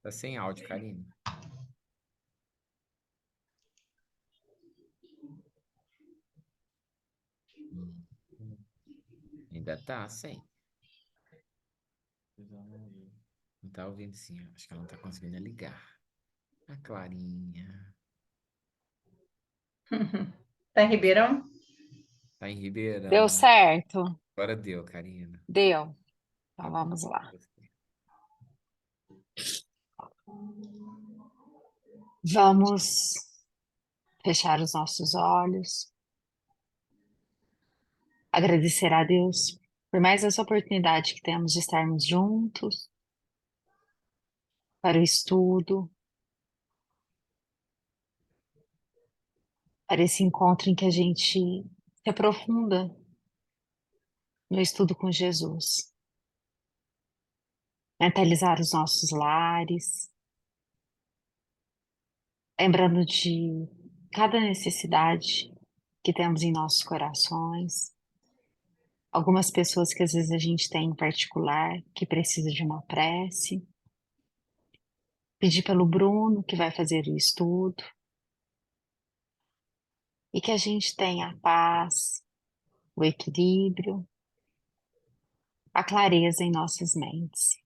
Tá sem áudio, Karine. Hum, Ainda tá sem. Não tá ouvindo sim. Acho que ela não tá conseguindo ligar. A Clarinha. Tá em Ribeirão? Tá em Deu Ribeirão. certo? Agora deu, Karina. Deu. Tá Então bom. vamos lá. Vamos fechar os nossos olhos, agradecer a Deus por mais essa oportunidade que temos de estarmos juntos para o estudo, para esse encontro em que a gente se aprofunda no estudo com Jesus. Mentalizar os nossos lares, lembrando de cada necessidade que temos em nossos corações. Algumas pessoas que às vezes a gente tem em particular, que precisa de uma prece. Pedir pelo Bruno, que vai fazer o estudo, e que a gente tenha a paz, o equilíbrio, a clareza em nossas mentes.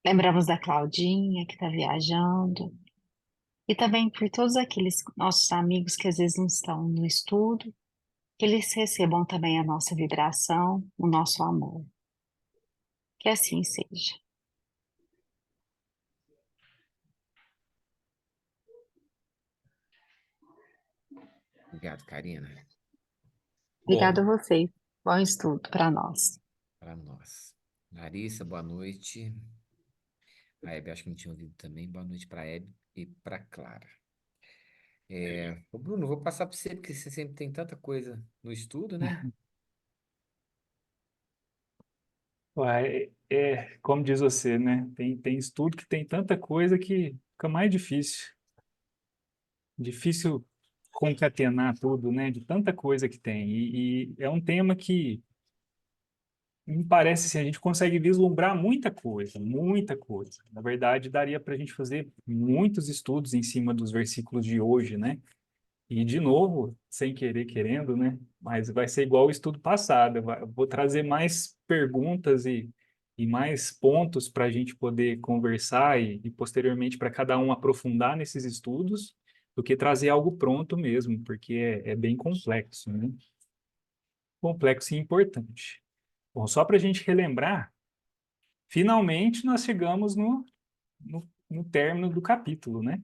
Lembramos da Claudinha, que está viajando, e também por todos aqueles nossos amigos que às vezes não estão no estudo, que eles recebam também a nossa vibração, o nosso amor. Que assim seja. Obrigado, Karina. Obrigada a Bom, vocês. Bom estudo para nós. para nós. Larissa, boa noite. A Hebe, acho que não tinha ouvido também. Boa noite para a Hebe e para Clara. Ô Bruno, vou passar para você, porque você sempre tem tanta coisa no estudo, né? Uai, como diz você, né? Tem estudo que tem tanta coisa que fica mais difícil. Difícil concatenar tudo, né? De tanta coisa que tem. E é um tema que me parece assim, a gente consegue vislumbrar muita coisa, muita coisa. Na verdade, daria para a gente fazer muitos estudos em cima dos versículos de hoje, né? E, de novo, sem querer, querendo, né? Mas vai ser igual o estudo passado. Eu vou trazer mais perguntas e mais pontos para a gente poder conversar e posteriormente, para cada um aprofundar nesses estudos, do que trazer algo pronto mesmo, porque é bem complexo, né? Complexo e importante. Bom, só para a gente relembrar, finalmente nós chegamos no término do capítulo, né?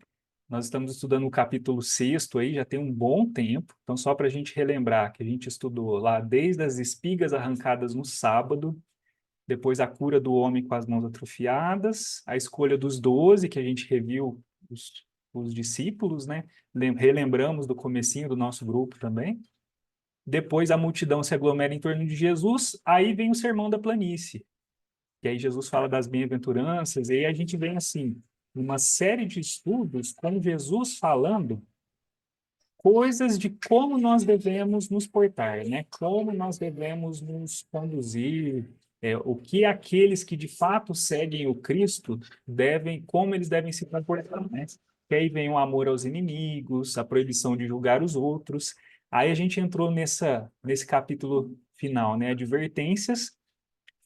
Nós estamos estudando o capítulo sexto aí, já tem um bom tempo. Então, só para a gente relembrar que a gente estudou lá desde as espigas arrancadas no sábado, depois a cura do homem com as mãos atrofiadas, a escolha dos 12, que a gente reviu os discípulos, né? Relembramos do comecinho do nosso grupo também. Depois a multidão se aglomera em torno de Jesus, aí vem o sermão da planície. E aí Jesus fala das bem-aventuranças, e aí a gente vem assim, uma série de estudos com Jesus falando coisas de como nós devemos nos portar, né? Como nós devemos nos conduzir, o que aqueles que de fato seguem o Cristo devem, como eles devem se comportar, né? Que aí vem o amor aos inimigos, a proibição de julgar os outros. Aí a gente entrou nesse capítulo final, né? Advertências.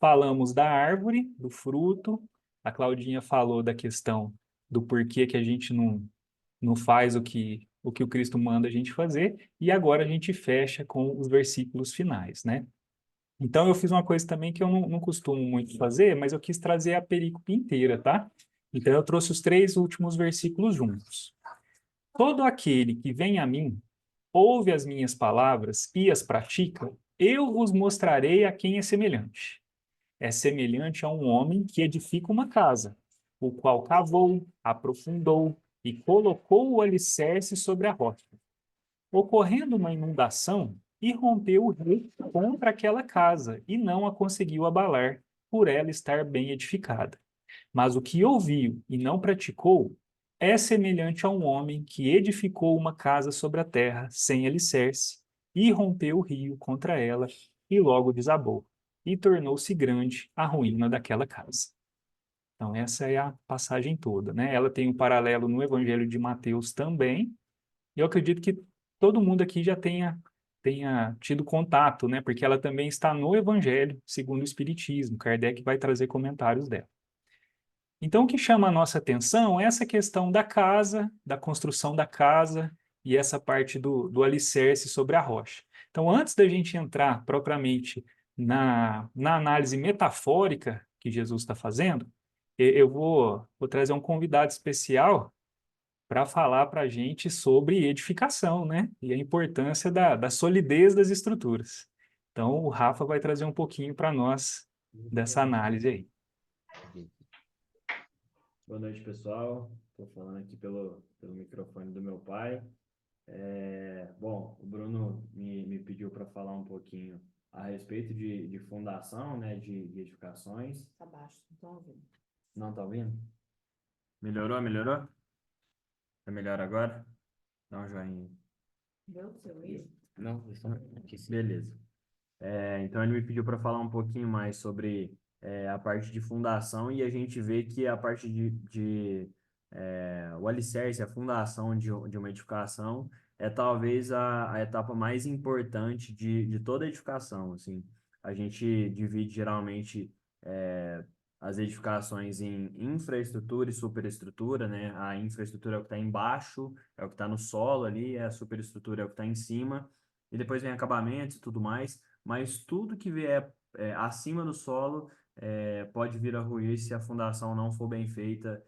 Falamos da árvore, do fruto. A Claudinha falou da questão do porquê que a gente não faz o que o Cristo manda a gente fazer. E agora a gente fecha com os versículos finais, né? Então eu fiz uma coisa também que eu não costumo muito fazer, mas eu quis trazer a perícope inteira, tá? Então eu trouxe os três últimos versículos juntos. Todo aquele que vem a mim, ouve as minhas palavras e as pratica, eu vos mostrarei a quem é semelhante. É semelhante a um homem que edifica uma casa, o qual cavou, aprofundou e colocou o alicerce sobre a rocha. Ocorrendo uma inundação, irrompeu o rio contra aquela casa e não a conseguiu abalar, por ela estar bem edificada. Mas o que ouviu e não praticou é semelhante a um homem que edificou uma casa sobre a terra sem alicerce, e rompeu o rio contra ela, e logo desabou, e tornou-se grande a ruína daquela casa. Então, essa é a passagem toda, né? Ela tem um paralelo no Evangelho de Mateus também, e eu acredito que todo mundo aqui já tenha tido contato, né? Porque ela também está no Evangelho, segundo o Espiritismo. Kardec vai trazer comentários dela. Então, o que chama a nossa atenção é essa questão da casa, da construção da casa e essa parte do alicerce sobre a rocha. Então, antes da gente entrar propriamente na análise metafórica que Jesus está fazendo, eu vou trazer um convidado especial para falar para a gente sobre edificação, né? E a importância da solidez das estruturas. Então, o Rafa vai trazer um pouquinho para nós dessa análise aí. Boa noite, pessoal. Estou falando aqui pelo microfone do meu pai. Bom, o Bruno me pediu para falar um pouquinho a respeito de fundação, né, de edificações. Tá baixo, não tô ouvindo. Não está ouvindo? Melhorou? Melhorou? Tá melhor agora? Dá um joinha. Deu o seu isso? Não, isso aqui sim. Beleza. Então ele me pediu para falar um pouquinho mais sobre a parte de fundação e a gente vê que a parte o alicerce, a fundação de uma edificação é talvez a etapa mais importante de toda edificação, assim. A gente divide geralmente as edificações em infraestrutura e superestrutura, né? A infraestrutura é o que está embaixo, é o que está no solo ali, a superestrutura é o que está em cima, e depois vem acabamentos e tudo mais, mas tudo que vier acima do solo pode vir a ruir se a fundação não for bem feita,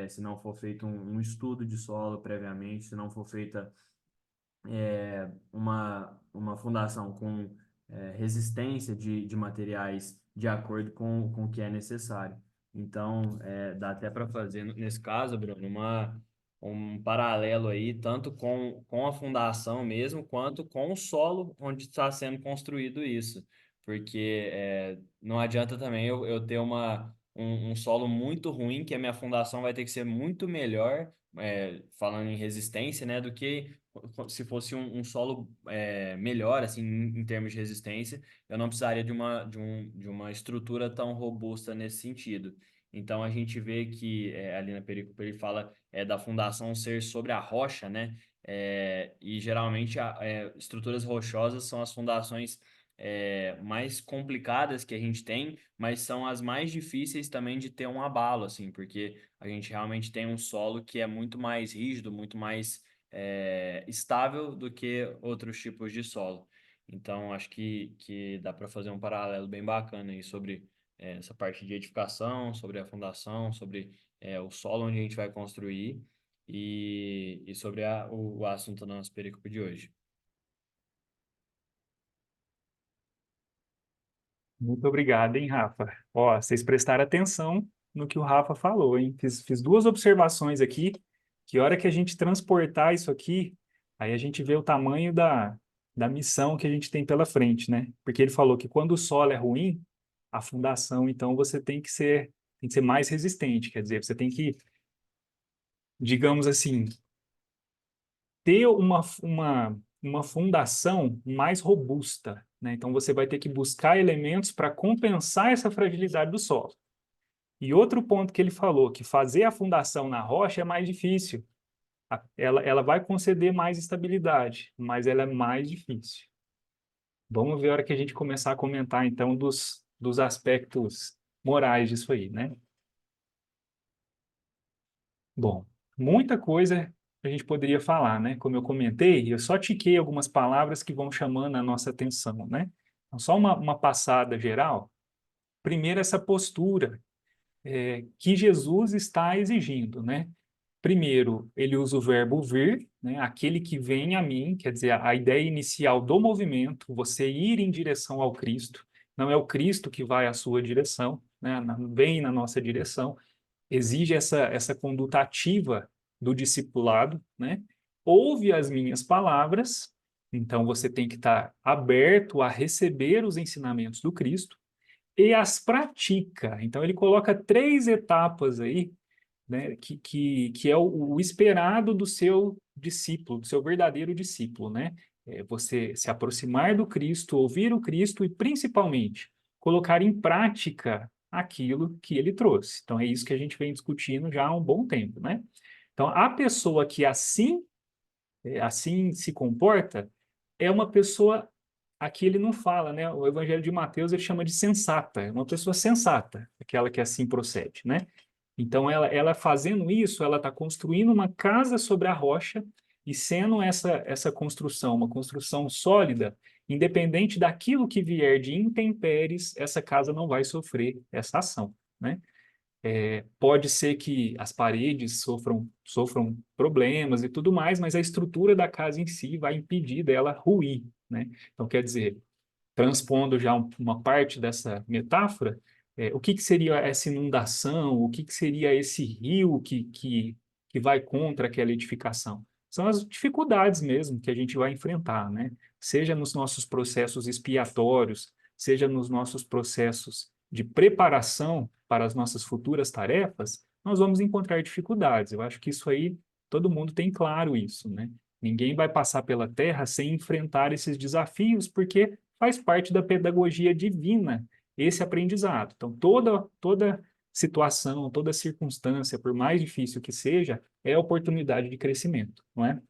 se não for feito um estudo de solo previamente, se não for feita uma fundação com resistência de materiais de acordo com o que é necessário. Então, dá até para fazer, nesse caso, Bruno, um paralelo aí, tanto com a fundação mesmo, quanto com o solo onde está sendo construído isso. Porque não adianta também eu ter um solo muito ruim, que a minha fundação vai ter que ser muito melhor, falando em resistência, né, do que se fosse um solo melhor, assim, em termos de resistência, eu não precisaria de uma estrutura tão robusta nesse sentido. Então, a gente vê que ali na perícope ele fala da fundação ser sobre a rocha, né? E geralmente estruturas rochosas são as fundações mais complicadas que a gente tem, mas são as mais difíceis também de ter um abalo, assim, porque a gente realmente tem um solo que é muito mais rígido, muito mais estável do que outros tipos de solo. Então, acho que dá para fazer um paralelo bem bacana aí sobre essa parte de edificação, sobre a fundação, sobre o solo onde a gente vai construir e sobre o assunto da nossa perícope de hoje. Muito obrigado, hein, Rafa? Ó, vocês prestaram atenção no que o Rafa falou, hein? Fiz duas observações aqui, que a hora que a gente transportar isso aqui, aí a gente vê o tamanho da missão que a gente tem pela frente, né? Porque ele falou que quando o solo é ruim, a fundação, então, você tem que ser mais resistente, quer dizer, você tem que, digamos assim, ter uma fundação mais robusta, né? Então, você vai ter que buscar elementos para compensar essa fragilidade do solo. E outro ponto que ele falou, que fazer a fundação na rocha é mais difícil. Ela vai conceder mais estabilidade, mas ela é mais difícil. Vamos ver a hora que a gente começar a comentar, então, dos aspectos morais disso aí, né? Bom, muita coisa a gente poderia falar, né? Como eu comentei, eu só tiquei algumas palavras que vão chamando a nossa atenção, né? Então, só uma passada geral. Primeiro, essa postura que Jesus está exigindo, né? Primeiro, ele usa o verbo vir, né? Aquele que vem a mim, quer dizer, a ideia inicial do movimento, você ir em direção ao Cristo, não é o Cristo que vai à sua direção, né? Vem na nossa direção, exige essa conduta ativa do discipulado, né? Ouve as minhas palavras, então você tem que estar aberto a receber os ensinamentos do Cristo e as pratica. Então ele coloca três etapas aí, né? Que é o esperado do seu discípulo, do seu verdadeiro discípulo, né? Você se aproximar do Cristo, ouvir o Cristo e principalmente colocar em prática aquilo que ele trouxe. Então, é isso que a gente vem discutindo já há um bom tempo, né? Então, a pessoa que assim se comporta é uma pessoa, aqui ele não fala, né? O Evangelho de Mateus ele chama de sensata, é uma pessoa sensata, aquela que assim procede, né? Então, ela fazendo isso, ela está construindo uma casa sobre a rocha e sendo essa construção, uma construção sólida, independente daquilo que vier de intempéries, essa casa não vai sofrer essa ação, né? Pode ser que as paredes sofram problemas e tudo mais, mas a estrutura da casa em si vai impedir dela ruir, né? Então, quer dizer, transpondo já uma parte dessa metáfora, o que que seria essa inundação, o que que seria esse rio que vai contra aquela edificação? São as dificuldades mesmo que a gente vai enfrentar, né? Seja nos nossos processos expiatórios, seja nos nossos processos de preparação para as nossas futuras tarefas, nós vamos encontrar dificuldades. Eu acho que isso aí, todo mundo tem claro isso, né? Ninguém vai passar pela Terra sem enfrentar esses desafios, porque faz parte da pedagogia divina esse aprendizado. Então, toda situação, toda circunstância, por mais difícil que seja, é oportunidade de crescimento, não é?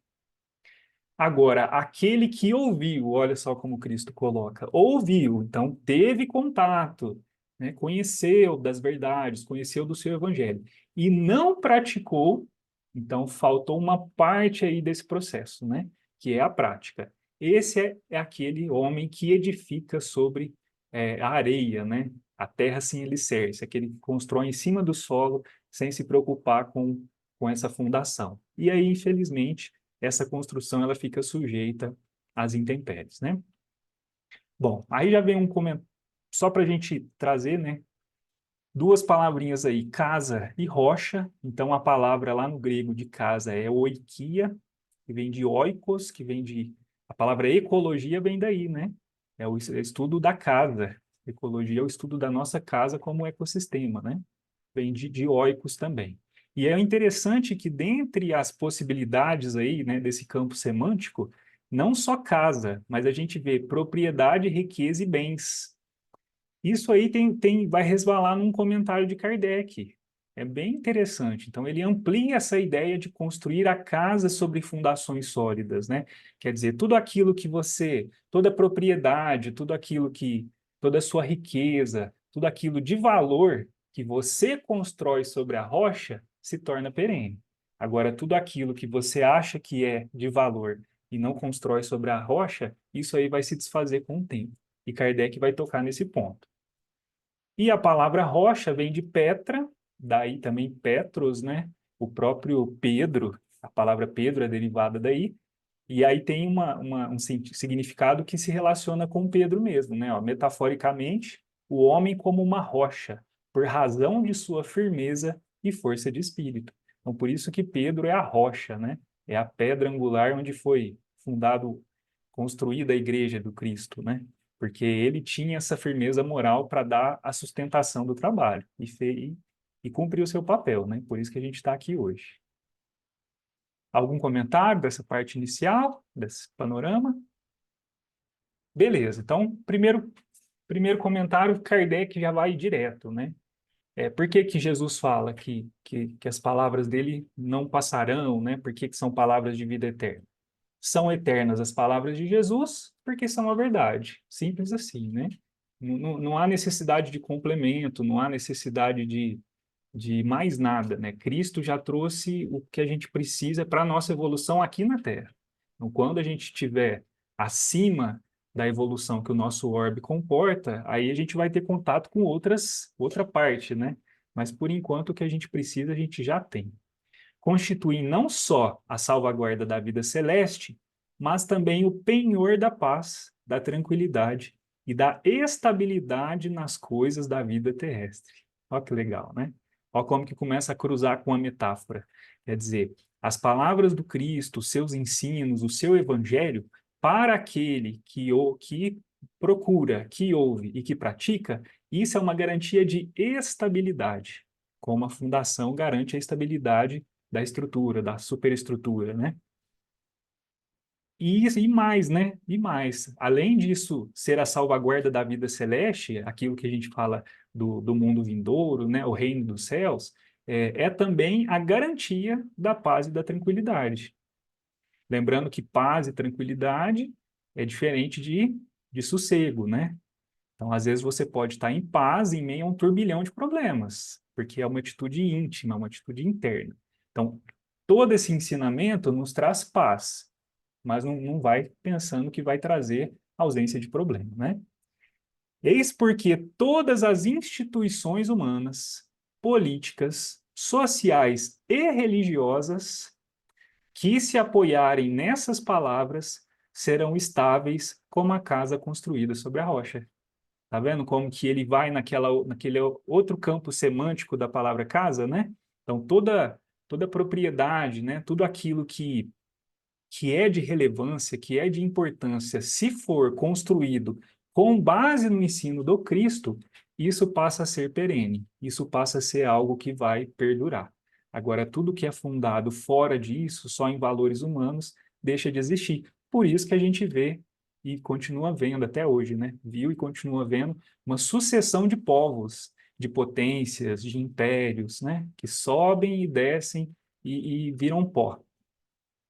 Agora, aquele que ouviu, olha só como Cristo coloca, ouviu, então teve contato, né, conheceu das verdades, conheceu do seu evangelho, e não praticou, então faltou uma parte aí desse processo, né, que é a prática. Esse é aquele homem que edifica sobre a areia, né, a terra sem alicerce, aquele que constrói em cima do solo sem se preocupar com essa fundação. E aí, infelizmente, essa construção ela fica sujeita às intempéries, né? Bom, aí já vem um comentário, só para a gente trazer, né? Duas palavrinhas aí, casa e rocha. Então, a palavra lá no grego de casa é oikia, que vem de oikos, que vem de... A palavra ecologia vem daí, né? É o estudo da casa. Ecologia é o estudo da nossa casa como ecossistema, né? Vem de oikos também. E é interessante que dentre as possibilidades aí, né, desse campo semântico, não só casa, mas a gente vê propriedade, riqueza e bens. Isso aí vai resvalar num comentário de Kardec. É bem interessante. Então, ele amplia essa ideia de construir a casa sobre fundações sólidas, né? Quer dizer, tudo aquilo que toda propriedade, toda a sua riqueza, tudo aquilo de valor que você constrói sobre a rocha se torna perene. Agora, tudo aquilo que você acha que é de valor e não constrói sobre a rocha, isso aí vai se desfazer com o tempo. E Kardec vai tocar nesse ponto. E a palavra rocha vem de Petra, daí também Petros, né? O próprio Pedro, a palavra Pedro é derivada daí, e aí tem um significado que se relaciona com Pedro mesmo, né? Ó, metaforicamente, o homem como uma rocha, por razão de sua firmeza e força de espírito. Então, por isso que Pedro é a rocha, né? É a pedra angular onde foi construída a igreja do Cristo, né? Porque ele tinha essa firmeza moral para dar a sustentação do trabalho e cumpriu o seu papel, né? Por isso que a gente está aqui hoje. Algum comentário dessa parte inicial, desse panorama? Beleza, então, primeiro comentário, Kardec já vai direto, né? Por que que Jesus fala que as palavras dele não passarão, né? Por que que são palavras de vida eterna? São eternas as palavras de Jesus, porque são a verdade. Simples assim, né? Não há necessidade de complemento, não há necessidade de mais nada, né? Cristo já trouxe o que a gente precisa para a nossa evolução aqui na Terra. Então, quando a gente estiver acima da evolução que o nosso orbe comporta, aí a gente vai ter contato com outra parte, né? Mas, por enquanto, o que a gente precisa, a gente já tem. Constituem não só a salvaguarda da vida celeste, mas também o penhor da paz, da tranquilidade e da estabilidade nas coisas da vida terrestre. Olha que legal, né? Olha como que começa a cruzar com a metáfora. Quer dizer, as palavras do Cristo, os seus ensinos, o seu evangelho, para aquele que procura, que ouve e que pratica, isso é uma garantia de estabilidade, como a fundação garante a estabilidade da estrutura, da superestrutura, né? E mais, né? E mais. Além disso ser a salvaguarda da vida celeste, aquilo que a gente fala do mundo vindouro, né? O reino dos céus, é também a garantia da paz e da tranquilidade. Lembrando que paz e tranquilidade é diferente de sossego, né? Então, às vezes, você pode estar em paz em meio a um turbilhão de problemas, porque é uma atitude íntima, uma atitude interna. Então, todo esse ensinamento nos traz paz, mas não vai pensando que vai trazer ausência de problema, né? Eis porque todas as instituições humanas, políticas, sociais e religiosas que se apoiarem nessas palavras serão estáveis como a casa construída sobre a rocha. Tá vendo como que ele vai naquele outro campo semântico da palavra casa, né? Então, toda propriedade, né? Tudo aquilo que é de relevância, que é de importância, se for construído com base no ensino do Cristo, isso passa a ser perene, isso passa a ser algo que vai perdurar. Agora, tudo que é fundado fora disso, só em valores humanos, deixa de existir. Por isso que a gente vê e continua vendo até hoje, né? Viu e continua vendo uma sucessão de povos, de potências, de impérios, né? Que sobem e descem e viram pó.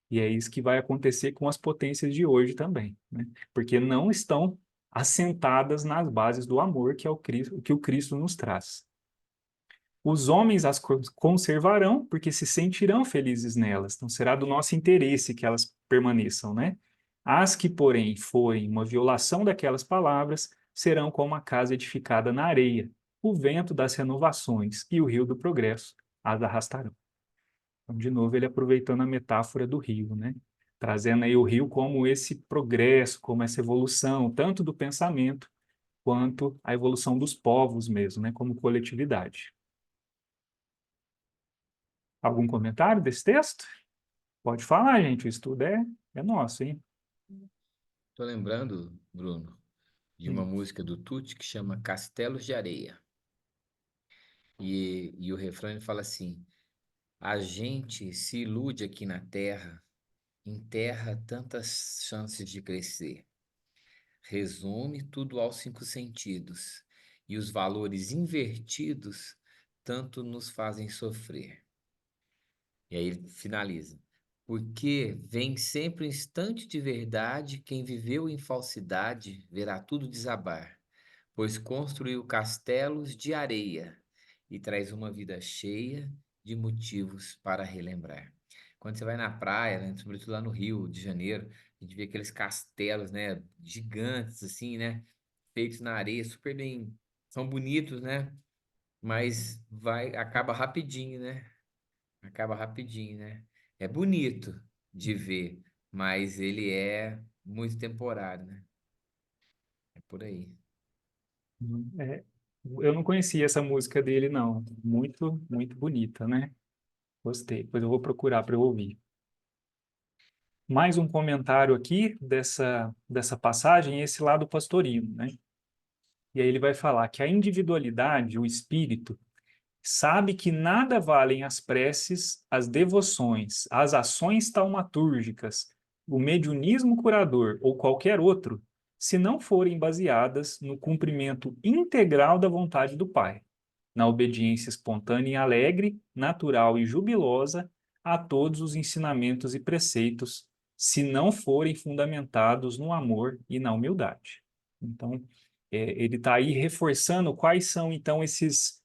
E é isso que vai acontecer com as potências de hoje também, né? Porque não estão assentadas nas bases do amor que é que o Cristo nos traz. Os homens as conservarão porque se sentirão felizes nelas, então será do nosso interesse que elas permaneçam, né? As que, porém, forem uma violação daquelas palavras, serão como a casa edificada na areia. O vento das renovações e o rio do progresso as arrastarão. Então, de novo, ele aproveitando a metáfora do rio, né? Trazendo aí o rio como esse progresso, como essa evolução, tanto do pensamento quanto a evolução dos povos mesmo, né? Como coletividade. Algum comentário desse texto? Pode falar, gente, o estudo é nosso, hein? Tô lembrando, Bruno, de uma música do Tutti que chama Castelos de Areia. E o refrão ele fala assim: a gente se ilude aqui na terra, enterra tantas chances de crescer. Resume tudo aos cinco sentidos, e os valores invertidos tanto nos fazem sofrer. E aí ele finaliza. Porque vem sempre um instante de verdade, quem viveu em falsidade verá tudo desabar, pois construiu castelos de areia e traz uma vida cheia de motivos para relembrar. Quando você vai na praia, né, sobretudo lá no Rio de Janeiro, a gente vê aqueles castelos, né, gigantes assim, né, feitos na areia, super bem, são bonitos, né, mas acaba rapidinho, né? Acaba rapidinho, né? É bonito de ver, mas ele é muito temporário, né? É por aí. É, eu não conhecia essa música dele, não. Muito, muito bonita, né? Gostei. Depois eu vou procurar para eu ouvir. Mais um comentário aqui dessa passagem, esse lado pastorino, né? E aí ele vai falar que a individualidade, o espírito, sabe que nada valem as preces, as devoções, as ações taumatúrgicas, o mediunismo curador ou qualquer outro, se não forem baseadas no cumprimento integral da vontade do Pai, na obediência espontânea e alegre, natural e jubilosa a todos os ensinamentos e preceitos, se não forem fundamentados no amor e na humildade. Então, ele está aí reforçando quais são, então, esses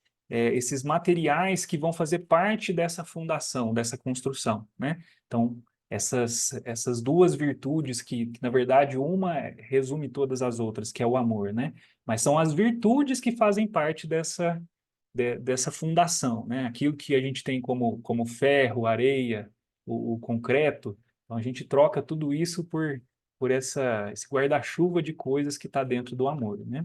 materiais que vão fazer parte dessa fundação, dessa construção, né? Então, essas duas virtudes que, na verdade, uma resume todas as outras, que é o amor, né? Mas são as virtudes que fazem parte dessa fundação, né? Aquilo que a gente tem como ferro, areia, o concreto, então a gente troca tudo isso por esse guarda-chuva de coisas que está dentro do amor, né?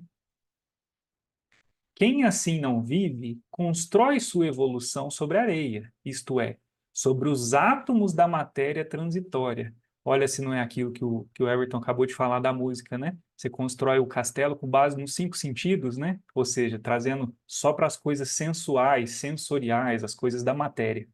Quem assim não vive, constrói sua evolução sobre a areia, isto é, sobre os átomos da matéria transitória. Olha se não é aquilo que o Everton acabou de falar da música, né? Você constrói o castelo com base nos cinco sentidos, né? Ou seja, trazendo só para as coisas sensuais, sensoriais, as coisas da matéria.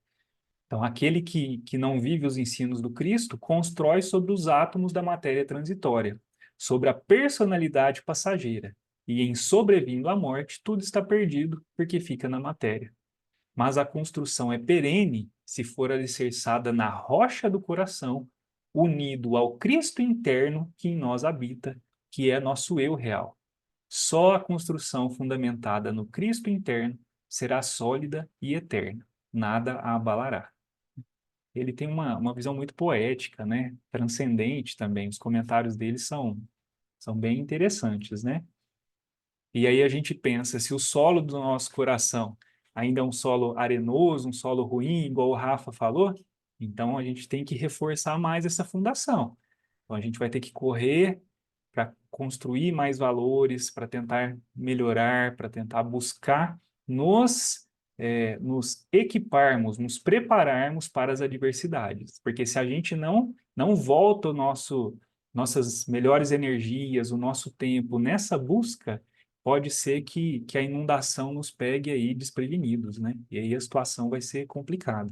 Então, aquele que não vive os ensinos do Cristo constrói sobre os átomos da matéria transitória, sobre a personalidade passageira. E em sobrevindo a morte, tudo está perdido, porque fica na matéria. Mas a construção é perene se for alicerçada na rocha do coração, unido ao Cristo interno que em nós habita, que é nosso eu real. Só a construção fundamentada no Cristo interno será sólida e eterna. Nada a abalará. Ele tem uma visão muito poética, né? Transcendente também. Os comentários dele são bem interessantes, né? E aí a gente pensa, se o solo do nosso coração ainda é um solo arenoso, um solo ruim, igual o Rafa falou, então a gente tem que reforçar mais essa fundação. Então a gente vai ter que correr para construir mais valores, para tentar melhorar, para tentar buscar nos equiparmos, nos prepararmos para as adversidades. Porque se a gente não volta nossas melhores energias, o nosso tempo nessa busca, pode ser que a inundação nos pegue aí desprevenidos, né? E aí a situação vai ser complicada.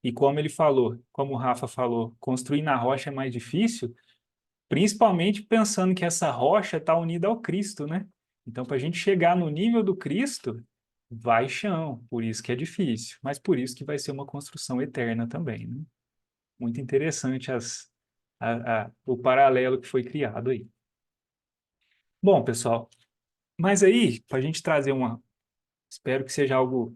E como ele falou, como o Rafa falou, construir na rocha é mais difícil, principalmente pensando que essa rocha está unida ao Cristo, né? Então, para a gente chegar no nível do Cristo, vai chão, por isso que é difícil, mas por isso que vai ser uma construção eterna também, né? Muito interessante o paralelo que foi criado aí. Bom, pessoal, mas aí, para a gente trazer espero que seja algo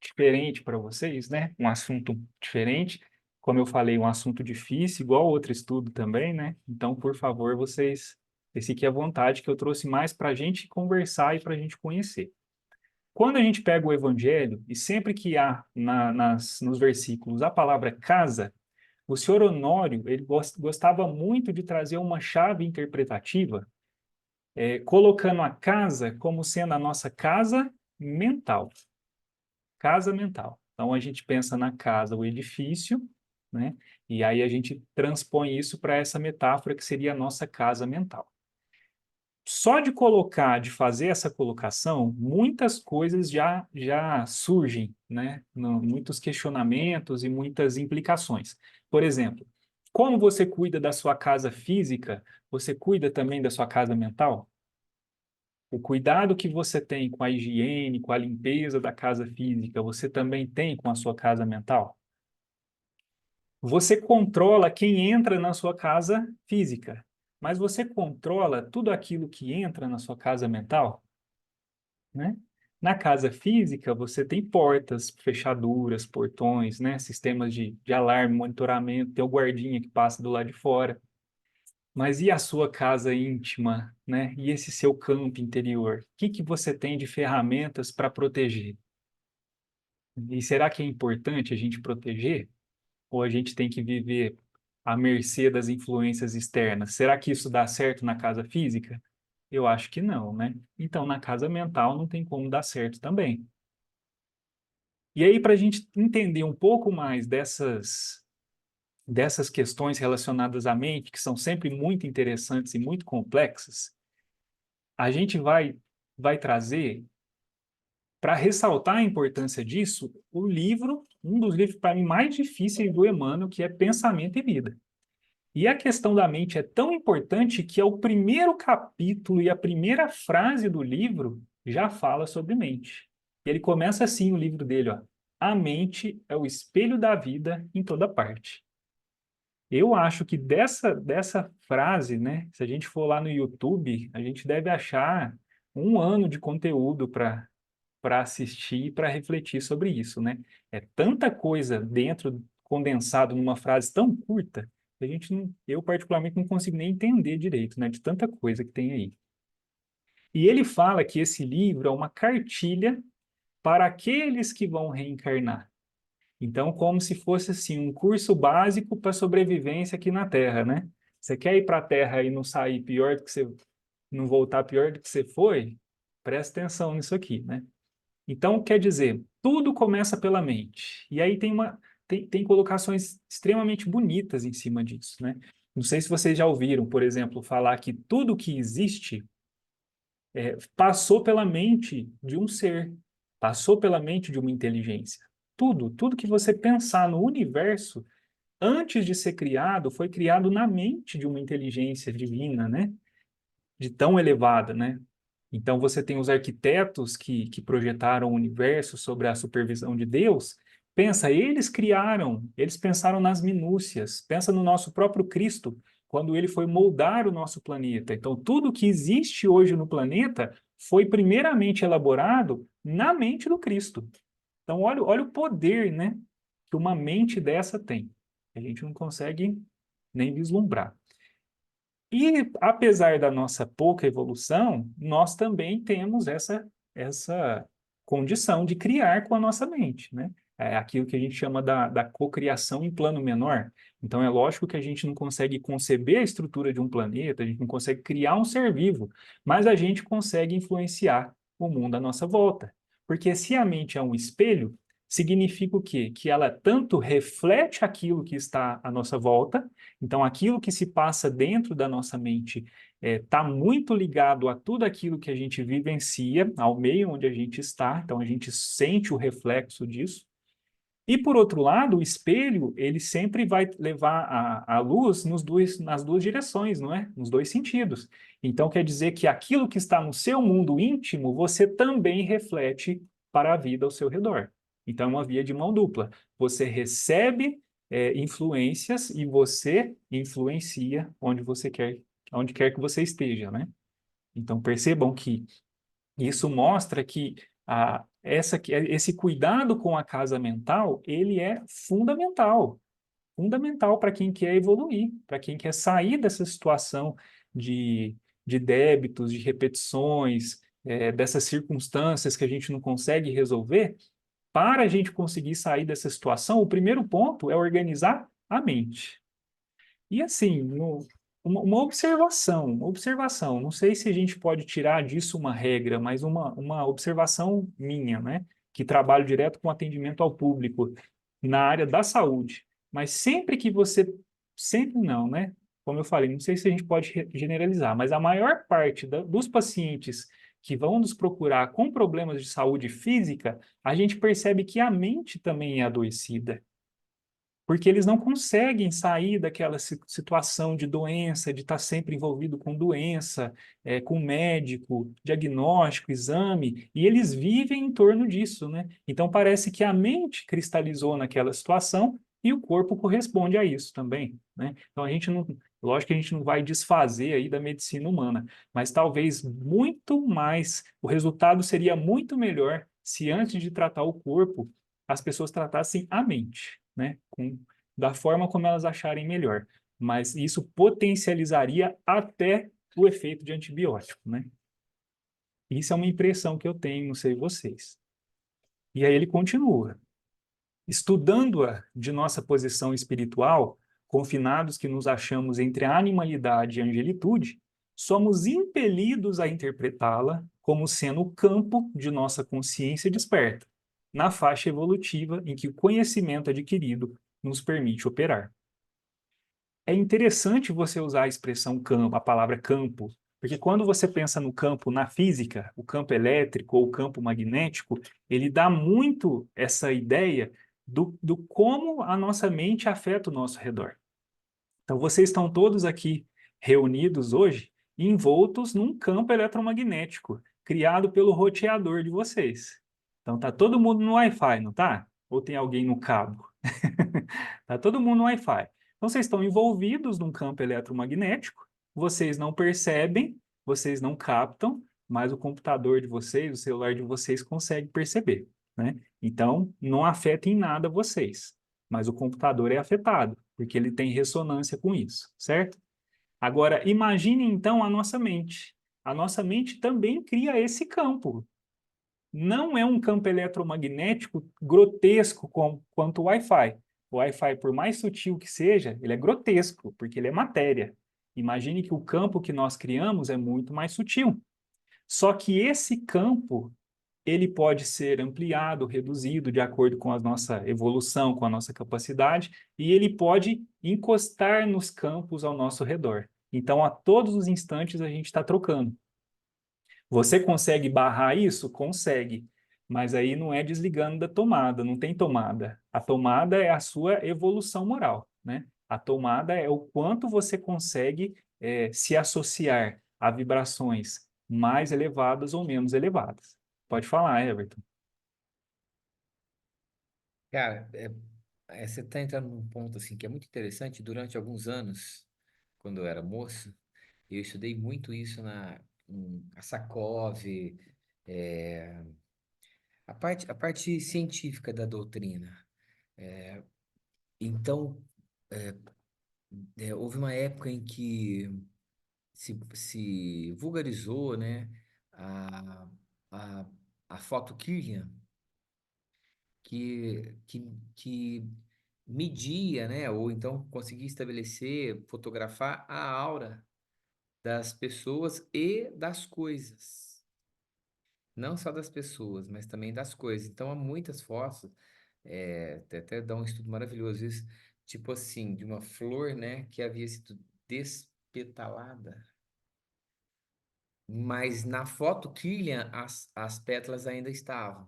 diferente para vocês, né? Um assunto diferente. Como eu falei, um assunto difícil, igual outro estudo também, né? Então, por favor, vocês fiquem à vontade, que eu trouxe mais para a gente conversar e para a gente conhecer. Quando a gente pega o Evangelho, e sempre que há nos versículos a palavra casa, o senhor Honório ele gostava muito de trazer uma chave interpretativa, colocando a casa como sendo a nossa casa mental. Casa mental. Então, a gente pensa na casa, o edifício, né? E aí a gente transpõe isso para essa metáfora que seria a nossa casa mental. Só de fazer essa colocação, muitas coisas já surgem, né? Muitos questionamentos e muitas implicações. Por exemplo, como você cuida da sua casa física, você cuida também da sua casa mental? O cuidado que você tem com a higiene, com a limpeza da casa física, você também tem com a sua casa mental? Você controla quem entra na sua casa física, mas você controla tudo aquilo que entra na sua casa mental, né? Na casa física, você tem portas, fechaduras, portões, né? Sistemas de alarme, monitoramento, tem o guardinha que passa do lado de fora. Mas e a sua casa íntima, né? E esse seu campo interior? O que você tem de ferramentas para proteger? E será que é importante a gente proteger? Ou a gente tem que viver à mercê das influências externas? Será que isso dá certo na casa física? Eu acho que não, né? Então, na casa mental não tem como dar certo também. E aí, para a gente entender um pouco mais dessas questões relacionadas à mente, que são sempre muito interessantes e muito complexas, a gente vai trazer, para ressaltar a importância disso, um dos livros para mim mais difíceis do Emmanuel, que é Pensamento e Vida. E a questão da mente é tão importante que é o primeiro capítulo e a primeira frase do livro já fala sobre mente. Ele começa assim o livro dele, ó: a mente é o espelho da vida em toda parte. Eu acho que dessa frase, né, se a gente for lá no YouTube, a gente deve achar um ano de conteúdo para assistir e para refletir sobre isso, né? É tanta coisa dentro, condensado numa frase tão curta, que eu particularmente não consigo nem entender direito, né, de tanta coisa que tem aí. E ele fala que esse livro é uma cartilha para aqueles que vão reencarnar. Então, como se fosse assim, um curso básico para sobrevivência aqui na Terra, né? Você quer ir para a Terra e não sair pior do que você, não voltar pior do que você foi? Presta atenção nisso aqui, né? Então, quer dizer, tudo começa pela mente. E aí tem colocações extremamente bonitas em cima disso, né? Não sei se vocês já ouviram, por exemplo, falar que tudo que existe passou pela mente de um ser, passou pela mente de uma inteligência. tudo que você pensar no universo, antes de ser criado, foi criado na mente de uma inteligência divina, né? De tão elevada, né? Então você tem os arquitetos que projetaram o universo sobre a supervisão de Deus. Pensa, eles criaram, eles pensaram nas minúcias. Pensa no nosso próprio Cristo, quando ele foi moldar o nosso planeta. Então tudo que existe hoje no planeta foi primeiramente elaborado na mente do Cristo. Então olha o poder, né, que uma mente dessa tem. A gente não consegue nem vislumbrar. E, apesar da nossa pouca evolução, nós também temos essa condição de criar com a nossa mente, né? É aquilo que a gente chama da cocriação em plano menor. Então, é lógico que a gente não consegue conceber a estrutura de um planeta, a gente não consegue criar um ser vivo, mas a gente consegue influenciar o mundo à nossa volta. Porque se a mente é um espelho, significa o quê? Que ela tanto reflete aquilo que está à nossa volta, então, aquilo que se passa dentro da nossa mente está muito ligado a tudo aquilo que a gente vivencia, ao meio onde a gente está, então a gente sente o reflexo disso. E, por outro lado, o espelho, ele sempre vai levar a luz nas duas direções, não é? Nos dois sentidos. Então, quer dizer que aquilo que está no seu mundo íntimo, você também reflete para a vida ao seu redor. Então, é uma via de mão dupla. Você recebe influências e você influencia onde quer que você esteja, né? Então, percebam que isso mostra que esse cuidado com a casa mental, ele é fundamental. Fundamental para quem quer evoluir, para quem quer sair dessa situação de, de débitos, de repetições, dessas circunstâncias que a gente não consegue resolver. Para a gente conseguir sair dessa situação, o primeiro ponto é organizar a mente. E assim, uma observação, não sei se a gente pode tirar disso uma regra, mas uma observação minha, né? Que trabalho direto com atendimento ao público na área da saúde. Mas sempre não, né? Como eu falei, não sei se a gente pode generalizar, mas a maior parte dos pacientes que vão nos procurar com problemas de saúde física, a gente percebe que a mente também é adoecida, porque eles não conseguem sair daquela situação de doença, de estar sempre envolvido com doença, com médico, diagnóstico, exame, e eles vivem em torno disso, né? Então parece que a mente cristalizou naquela situação e o corpo corresponde a isso também, né? Então a gente não, lógico que a gente não vai desfazer aí da medicina humana, mas talvez muito mais, o resultado seria muito melhor se antes de tratar o corpo, as pessoas tratassem a mente, né? Da forma como elas acharem melhor. Mas isso potencializaria até o efeito de antibiótico, né? Isso é uma impressão que eu tenho, não sei vocês. E aí ele continua. Estudando-a de nossa posição espiritual, confinados que nos achamos entre a animalidade e a angelitude, somos impelidos a interpretá-la como sendo o campo de nossa consciência desperta, na faixa evolutiva em que o conhecimento adquirido nos permite operar. É interessante você usar a expressão campo, a palavra campo, porque quando você pensa no campo na física, o campo elétrico ou o campo magnético, ele dá muito essa ideia do como a nossa mente afeta o nosso redor. Então, vocês estão todos aqui reunidos hoje, envoltos num campo eletromagnético, criado pelo roteador de vocês. Então, tá todo mundo no Wi-Fi, não tá? Ou tem alguém no cabo? Tá todo mundo no Wi-Fi. Então, vocês estão envolvidos num campo eletromagnético, vocês não percebem, vocês não captam, mas o computador de vocês, o celular de vocês consegue perceber, né? Então, não afeta em nada vocês, mas o computador é afetado, porque ele tem ressonância com isso, certo? Agora, imagine então a nossa mente. A nossa mente também cria esse campo. Não é um campo eletromagnético grotesco quanto o Wi-Fi. O Wi-Fi, por mais sutil que seja, ele é grotesco, porque ele é matéria. Imagine que o campo que nós criamos é muito mais sutil. Só que esse campo, ele pode ser ampliado, reduzido de acordo com a nossa evolução, com a nossa capacidade, e ele pode encostar nos campos ao nosso redor. Então, a todos os instantes, a gente está trocando. Você consegue barrar isso? Consegue. Mas aí não é desligando da tomada, não tem tomada. A tomada é a sua evolução moral, né? A tomada é o quanto você consegue se associar a vibrações mais elevadas ou menos elevadas. Pode falar, Everton. Cara, você está entrando num ponto assim que é muito interessante. Durante alguns anos, quando eu era moço, eu estudei muito isso em Asakov, é, a parte científica da doutrina. Então, houve uma época em que se vulgarizou, né, a, a, a foto Kirlian, que media, né, ou então conseguia estabelecer, fotografar a aura das pessoas e das coisas. Não só das pessoas, mas também das coisas. Então, há muitas fotos, até dá um estudo maravilhoso isso, tipo assim, de uma flor, né, que havia sido despetalada. Mas na foto Kirlian, as pétalas ainda estavam.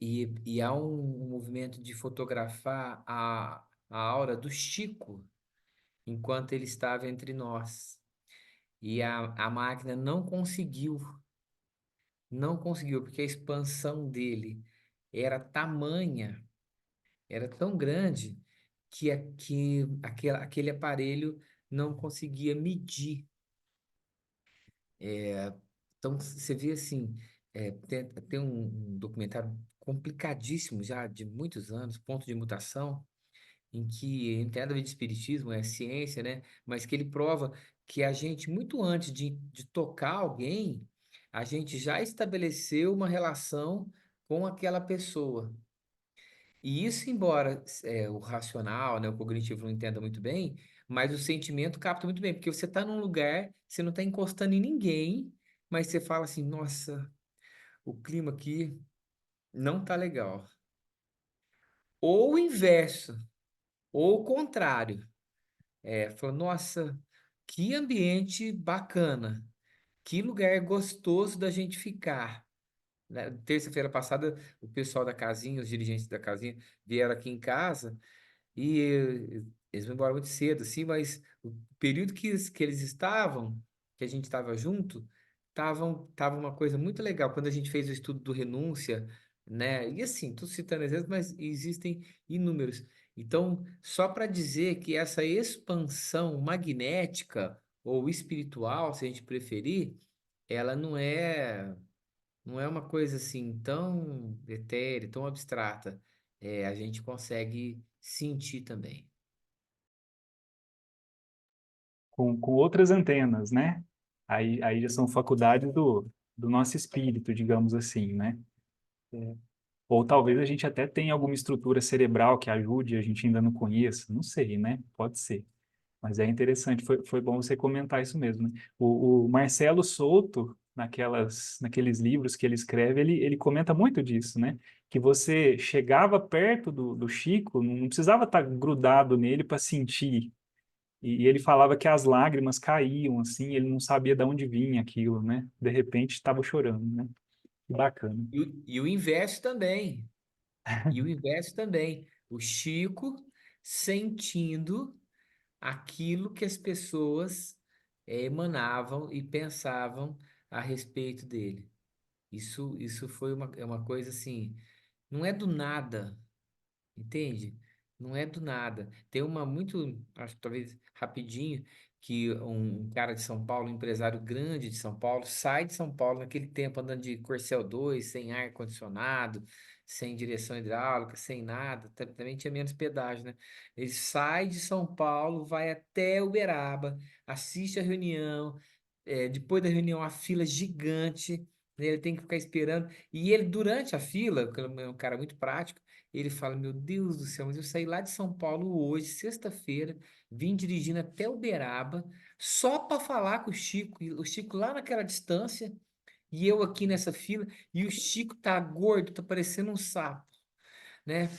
E há um movimento de fotografar a aura do Chico enquanto ele estava entre nós. E a máquina não conseguiu, porque a expansão dele era tamanha, era tão grande, aquele aparelho não conseguia medir. Então, você vê assim, tem um documentário complicadíssimo já, de muitos anos, Ponto de Mutação, em que não tem nada a ver de espiritismo, é ciência, né? Mas que ele prova que a gente, muito antes de tocar alguém, a gente já estabeleceu uma relação com aquela pessoa. E isso, embora o racional, né, o cognitivo não entenda muito bem, mas o sentimento capta muito bem, porque você está num lugar, você não está encostando em ninguém, mas você fala assim, nossa, o clima aqui não tá legal. Ou o inverso, ou o contrário. Falou, nossa, que ambiente bacana, que lugar gostoso da gente ficar. Né? Terça-feira passada, o pessoal da casinha, os dirigentes da casinha, vieram aqui em casa e eles vão embora muito cedo, assim, mas o período que eles estavam, que a gente estava junto, tava uma coisa muito legal. Quando a gente fez o estudo do renúncia, né? E assim, tô citando exemplos, mas existem inúmeros. Então, só para dizer que essa expansão magnética ou espiritual, se a gente preferir, ela não é uma coisa assim tão etérea, tão abstrata. A gente consegue sentir também. Com outras antenas, né? Aí já são faculdades do nosso espírito, digamos assim, né? É. Ou talvez a gente até tenha alguma estrutura cerebral que ajude, a gente ainda não conheça, não sei, né? Pode ser. Mas é interessante, foi bom você comentar isso mesmo, né? O Marcelo Souto, naqueles livros que ele escreve, ele comenta muito disso, né? Que você chegava perto do Chico, não precisava estar grudado nele para sentir. E ele falava que as lágrimas caíam, assim, ele não sabia de onde vinha aquilo, né? De repente estava chorando, né? Que bacana. E o inverso também. E o inverso também. O Chico sentindo aquilo que as pessoas emanavam e pensavam a respeito dele. Isso foi uma coisa assim, não é do nada. Entende? Não é do nada. Tem uma muito, acho que talvez rapidinho, que um cara de São Paulo, um empresário grande de São Paulo, sai de São Paulo naquele tempo andando de Corcel 2 sem ar-condicionado, sem direção hidráulica, sem nada, também tinha menos pedágio, né? Ele sai de São Paulo, vai até Uberaba, assiste a reunião, depois da reunião a fila gigante, né? Ele tem que ficar esperando, e ele durante a fila, porque ele é um cara muito prático, ele fala: Meu Deus do céu, mas eu saí lá de São Paulo hoje, sexta-feira, vim dirigindo até Uberaba, só para falar com o Chico, e o Chico lá naquela distância, e eu aqui nessa fila, e o Chico tá gordo, tá parecendo um sapo, né?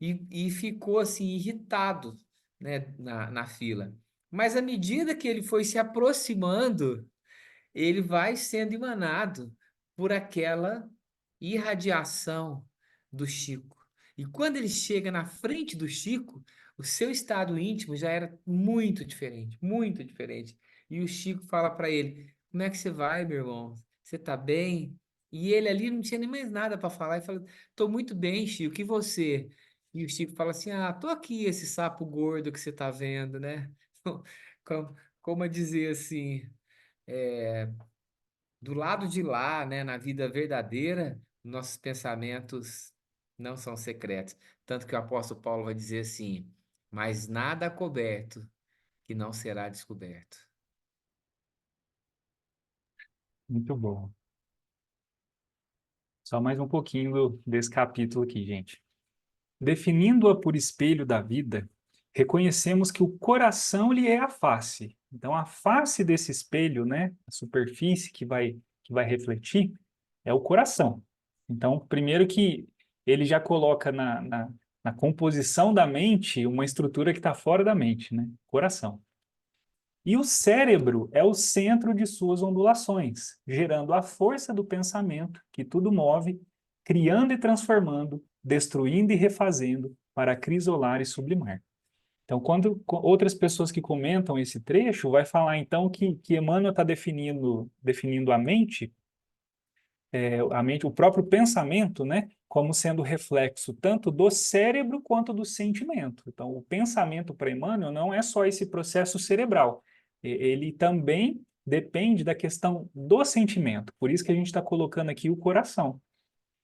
E ficou assim, irritado, né, na fila. Mas à medida que ele foi se aproximando, ele vai sendo emanado por aquela irradiação do Chico. E quando ele chega na frente do Chico, o seu estado íntimo já era muito diferente, muito diferente. E o Chico fala para ele: Como é que você vai, meu irmão? Você tá bem? E ele ali não tinha nem mais nada para falar. Ele fala: Tô muito bem, Chico. E você? E o Chico fala assim: Ah, tô aqui, esse sapo gordo que você tá vendo, né? Como a dizer assim, do lado de lá, né, na vida verdadeira, nossos pensamentos não são secretos. Tanto que o apóstolo Paulo vai dizer assim: Mas nada coberto que não será descoberto. Muito bom. Só mais um pouquinho desse capítulo aqui, gente. Definindo-a por espelho da vida, reconhecemos que o coração lhe é a face. Então, a face desse espelho, né, a superfície que vai refletir, é o coração. Então, primeiro que ele já coloca na composição da mente uma estrutura que está fora da mente, né? Coração. E o cérebro é o centro de suas ondulações, gerando a força do pensamento que tudo move, criando e transformando, destruindo e refazendo para acrisolar e sublimar. Então, quando outras pessoas que comentam esse trecho, vai falar então que Emmanuel está definindo a mente, o próprio pensamento, né, como sendo reflexo tanto do cérebro quanto do sentimento. Então, o pensamento para Emmanuel não é só esse processo cerebral, ele também depende da questão do sentimento. Por isso que a gente está colocando aqui o coração.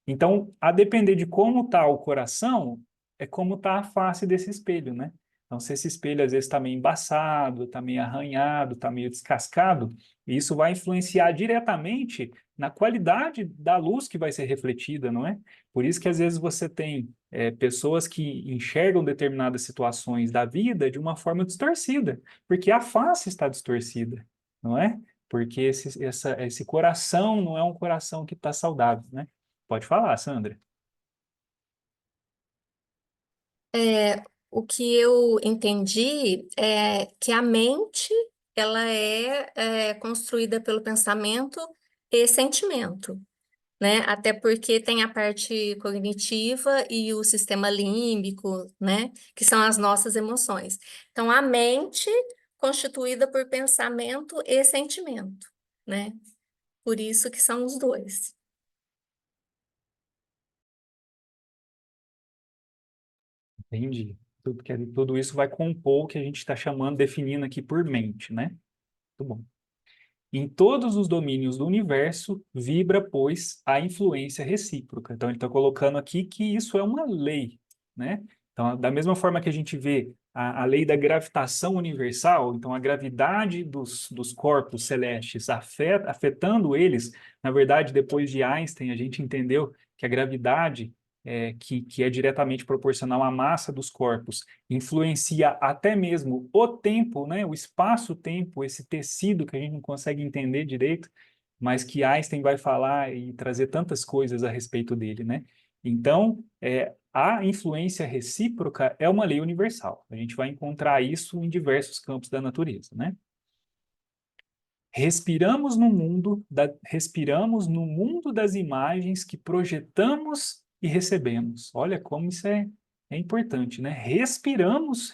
Então, a depender de como está o coração, é como está a face desse espelho, né? Então, se esse espelho às vezes está meio embaçado, está meio arranhado, está meio descascado, isso vai influenciar diretamente na qualidade da luz que vai ser refletida, não é? Por isso que às vezes você tem pessoas que enxergam determinadas situações da vida de uma forma distorcida, porque a face está distorcida, não é? Porque esse coração não é um coração que está saudável, né? Pode falar, Sandra. O que eu entendi é que a mente ela é construída pelo pensamento e sentimento, né? Até porque tem a parte cognitiva e o sistema límbico, né? Que são as nossas emoções. Então, a mente constituída por pensamento e sentimento, né? Por isso que são os dois. Entendi. Tudo isso vai compor o que a gente está chamando, definindo aqui por mente, né? Muito bom. Em todos os domínios do universo, vibra, pois, a influência recíproca. Então, ele está colocando aqui que isso é uma lei, né? Então, da mesma forma que a gente vê a lei da gravitação universal, então a gravidade dos corpos celestes afetando eles, na verdade, depois de Einstein, a gente entendeu que a gravidade que é diretamente proporcional à massa dos corpos, influencia até mesmo o tempo, né, o espaço-tempo, esse tecido que a gente não consegue entender direito, mas que Einstein vai falar e trazer tantas coisas a respeito dele, né? Então, a influência recíproca é uma lei universal. A gente vai encontrar isso em diversos campos da natureza, né? Respiramos no mundo das imagens que projetamos e recebemos. Olha como isso é importante, né? Respiramos,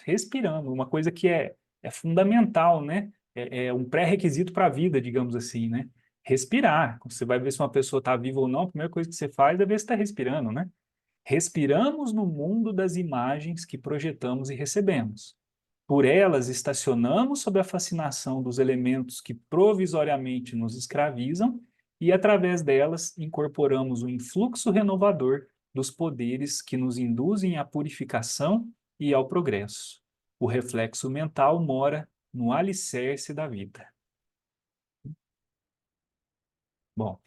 uma coisa que é fundamental, né? É um pré-requisito para a vida, digamos assim, né? Respirar. Você vai ver se uma pessoa está viva ou não, a primeira coisa que você faz é ver se está respirando, né? Respiramos no mundo das imagens que projetamos e recebemos. Por elas estacionamos sob a fascinação dos elementos que provisoriamente nos escravizam e, através delas, incorporamos o influxo renovador dos poderes que nos induzem à purificação e ao progresso. O reflexo mental mora no alicerce da vida. Bom,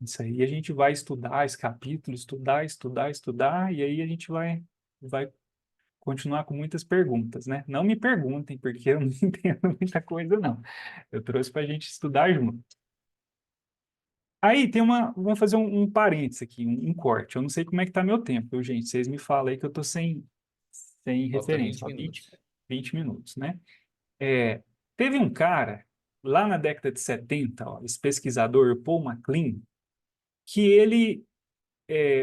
isso aí a gente vai estudar esse capítulo, estudar, e aí a gente vai continuar com muitas perguntas, né? Não me perguntem, porque eu não entendo muita coisa, não. Eu trouxe para a gente estudar junto. Aí tem vamos fazer um parênteses aqui, um corte. Eu não sei como é que tá meu tempo, viu, gente? Vocês me falam aí que eu tô sem Falta referência. 20 Ó, 20, minutos. 20 minutos, né? Teve um cara, lá na década de 70, ó, esse pesquisador, Paul MacLean, que ele,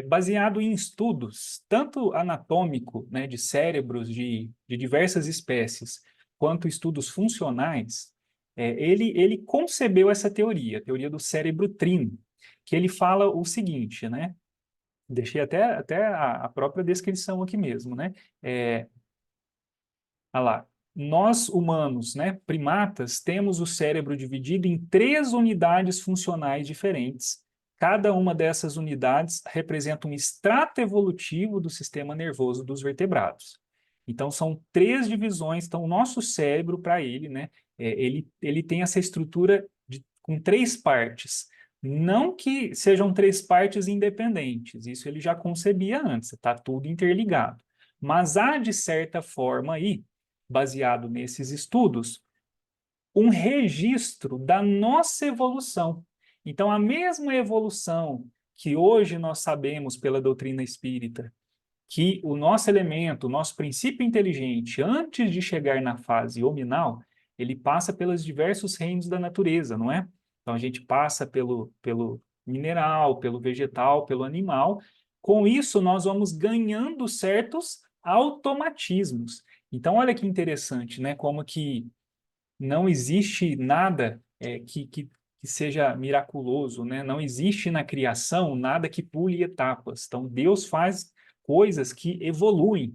baseado em estudos, tanto anatômico, né, de cérebros de diversas espécies, quanto estudos funcionais, ele concebeu essa teoria, a teoria do cérebro trino, que ele fala o seguinte, né? Deixei até a própria descrição aqui mesmo, né? Olha lá. Nós, humanos, né, primatas, temos o cérebro dividido em 3 unidades funcionais diferentes. Cada uma dessas unidades representa um extrato evolutivo do sistema nervoso dos vertebrados. Então, são 3 divisões. Então, o nosso cérebro, para ele, né, ele tem essa estrutura com 3 partes. Não que sejam 3 partes independentes, isso ele já concebia antes, está tudo interligado. Mas há, de certa forma, aí, baseado nesses estudos, um registro da nossa evolução. Então, a mesma evolução que hoje nós sabemos pela doutrina espírita, que o nosso elemento, o nosso princípio inteligente, antes de chegar na fase hominal, ele passa pelos diversos reinos da natureza, não é? Então, a gente passa pelo mineral, pelo vegetal, pelo animal. Com isso, nós vamos ganhando certos automatismos. Então, olha que interessante, né? Como que não existe nada que seja miraculoso, né? Não existe na criação nada que pule etapas. Então, Deus faz coisas que evoluem,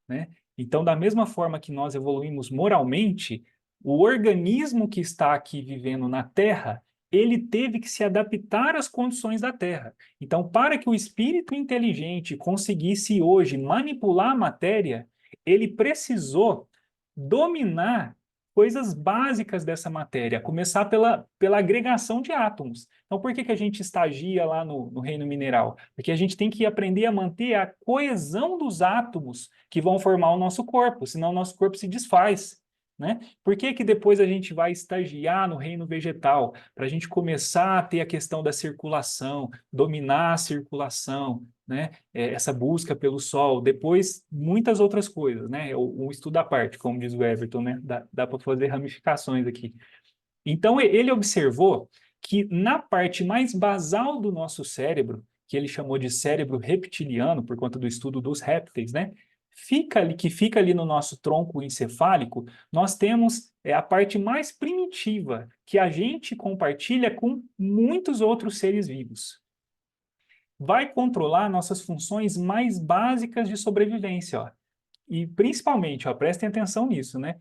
né? Então, da mesma forma que nós evoluímos moralmente, o organismo que está aqui vivendo na Terra, ele teve que se adaptar às condições da Terra. Então, para que o espírito inteligente conseguisse hoje manipular a matéria, ele precisou dominar coisas básicas dessa matéria, a começar pela agregação de átomos. Então, por que a gente estagia lá no reino mineral? Porque a gente tem que aprender a manter a coesão dos átomos que vão formar o nosso corpo, senão o nosso corpo se desfaz, né? Por que depois a gente vai estagiar no reino vegetal? Para a gente começar a ter a questão da circulação, dominar a circulação, né? Essa busca pelo sol, depois muitas outras coisas, né? Um estudo à parte, como diz o Everton, né? Dá para fazer ramificações aqui. Então, ele observou que na parte mais basal do nosso cérebro, que ele chamou de cérebro reptiliano, por conta do estudo dos répteis, né? Que fica ali no nosso tronco encefálico, nós temos a parte mais primitiva, que a gente compartilha com muitos outros seres vivos. Vai controlar nossas funções mais básicas de sobrevivência, ó. E principalmente, ó, prestem atenção nisso, né?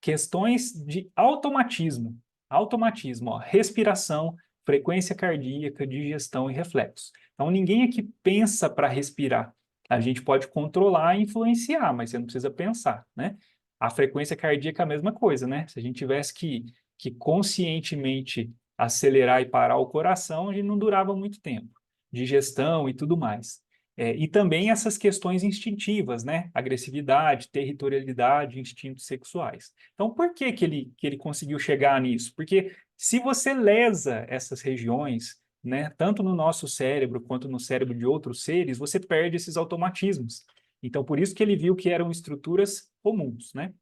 Questões de automatismo. Automatismo, ó, respiração, frequência cardíaca, digestão e reflexos. Então, ninguém aqui pensa para respirar. A gente pode controlar e influenciar, mas você não precisa pensar, né? A frequência cardíaca é a mesma coisa, né? Se a gente tivesse que conscientemente acelerar e parar o coração, a gente não durava muito tempo. Digestão e tudo mais. E também essas questões instintivas, né? Agressividade, territorialidade, instintos sexuais. Então, por que ele conseguiu chegar nisso? Porque se você lesa essas regiões, né, tanto no nosso cérebro quanto no cérebro de outros seres, você perde esses automatismos. Então, por isso que ele viu que eram estruturas comuns, né?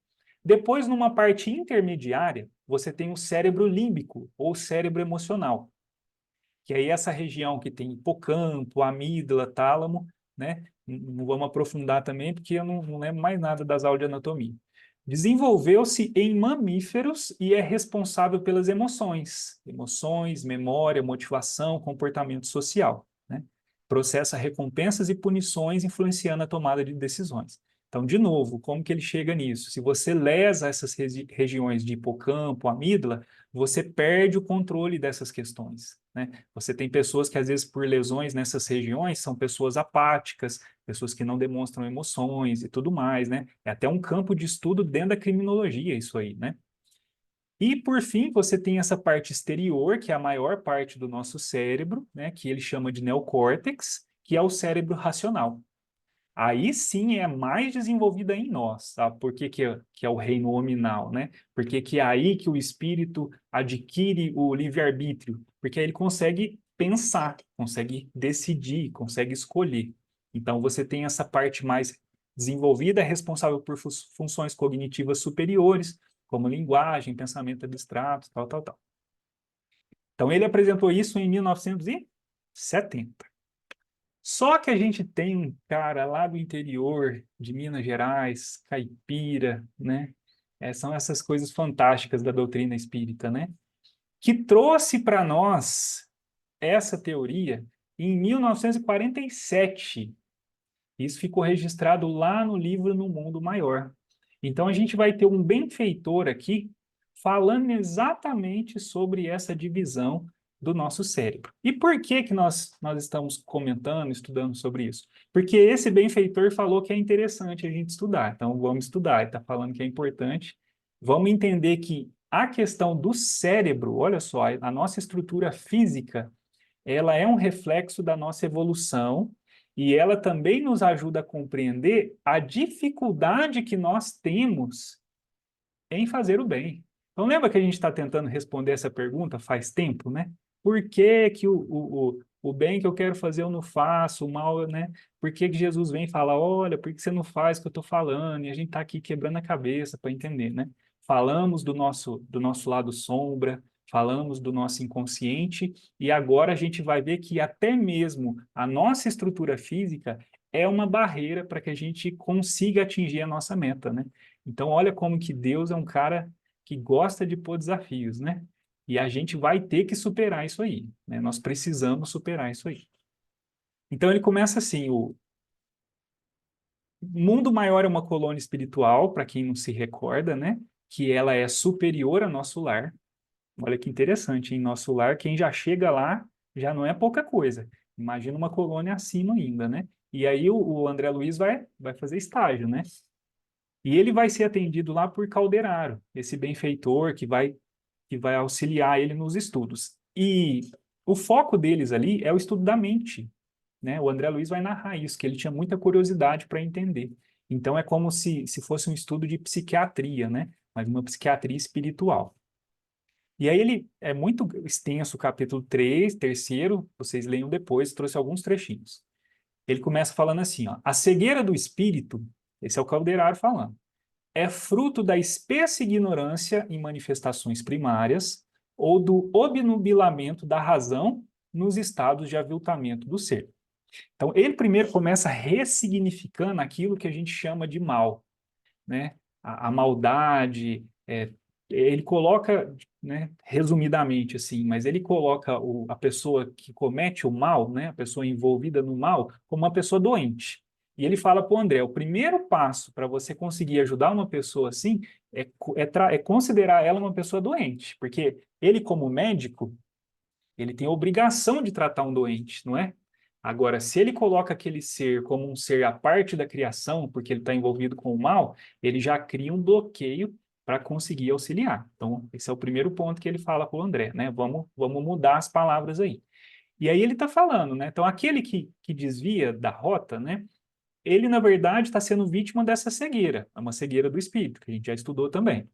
Depois, numa parte intermediária, você tem o cérebro límbico, ou cérebro emocional, que aí essa região que tem hipocampo, amígdala, tálamo, né? Não vamos aprofundar também, porque eu não lembro mais nada das aulas de anatomia. Desenvolveu-se em mamíferos e é responsável pelas emoções, memória, motivação, comportamento social, né? Processa recompensas e punições influenciando a tomada de decisões. Então, de novo, como que ele chega nisso? Se você lesa essas regiões de hipocampo, amígdala, você perde o controle dessas questões, né? Você tem pessoas que, às vezes, por lesões nessas regiões, são pessoas apáticas, pessoas que não demonstram emoções e tudo mais, né? É até um campo de estudo dentro da criminologia isso aí, né? E, por fim, você tem essa parte exterior, que é a maior parte do nosso cérebro, né? Que ele chama de neocórtex, que é o cérebro racional. Aí sim é mais desenvolvida em nós, tá? Por que é o reino hominal, né? Porque que é aí que o espírito adquire o livre-arbítrio, porque aí ele consegue pensar, consegue decidir, consegue escolher. Então você tem essa parte mais desenvolvida, responsável por funções cognitivas superiores, como linguagem, pensamento abstrato, tal, tal, tal. Então ele apresentou isso em 1900 e 70. Só que a gente tem um cara lá do interior de Minas Gerais, caipira, né? São essas coisas fantásticas da doutrina espírita, né? Que trouxe para nós essa teoria em 1947. Isso ficou registrado lá no livro No Mundo Maior. Então a gente vai ter um benfeitor aqui falando exatamente sobre essa divisão do nosso cérebro. E por que que nós estamos comentando, estudando sobre isso? Porque esse benfeitor falou que é interessante a gente estudar. Então vamos estudar, ele está falando que é importante. Vamos entender que a questão do cérebro, olha só, a nossa estrutura física, ela é um reflexo da nossa evolução e ela também nos ajuda a compreender a dificuldade que nós temos em fazer o bem. Então, lembra que a gente está tentando responder essa pergunta faz tempo, né? Por que que o bem que eu quero fazer eu não faço, o mal, né? Por que que Jesus vem falar, olha, por que você não faz o que eu estou falando? E a gente está aqui quebrando a cabeça para entender, né? Falamos do nosso lado sombra, falamos do nosso inconsciente, e agora a gente vai ver que até mesmo a nossa estrutura física é uma barreira para que a gente consiga atingir a nossa meta, né? Então, olha como que Deus é um cara que gosta de pôr desafios, né? E a gente vai ter que superar isso aí, né? Nós precisamos superar isso aí. Então, ele começa assim, o mundo maior é uma colônia espiritual, para quem não se recorda, né? Que ela é superior ao nosso lar. Olha que interessante, em nosso lar, quem já chega lá já não é pouca coisa. Imagina uma colônia acima ainda, né? E aí o André Luiz vai fazer estágio, né? E ele vai ser atendido lá por Calderaro, esse benfeitor que vai auxiliar ele nos estudos. E o foco deles ali é o estudo da mente, né? O André Luiz vai narrar isso, que ele tinha muita curiosidade para entender. Então é como se fosse um estudo de psiquiatria, né? Mas uma psiquiatria espiritual. E aí ele é muito extenso, o capítulo 3, terceiro, vocês leiam depois, trouxe alguns trechinhos. Ele começa falando assim, ó, a cegueira do espírito, esse é o Calderaro falando, é fruto da espessa ignorância em manifestações primárias ou do obnubilamento da razão nos estados de aviltamento do ser. Então, ele primeiro começa ressignificando aquilo que a gente chama de mal, né? A maldade, ele coloca, né, resumidamente assim, mas ele coloca a pessoa que comete o mal, né, a pessoa envolvida no mal, como uma pessoa doente. E ele fala para o André, o primeiro passo para você conseguir ajudar uma pessoa assim é considerar ela uma pessoa doente, porque ele, como médico, ele tem a obrigação de tratar um doente, não é? Agora, se ele coloca aquele ser como um ser à parte da criação, porque ele está envolvido com o mal, ele já cria um bloqueio para conseguir auxiliar. Então, esse é o primeiro ponto que ele fala para o André, né? Vamos mudar as palavras aí. E aí ele está falando, né? Então, aquele que desvia da rota, né? Ele, na verdade, está sendo vítima dessa cegueira. É uma cegueira do espírito, que a gente já estudou também.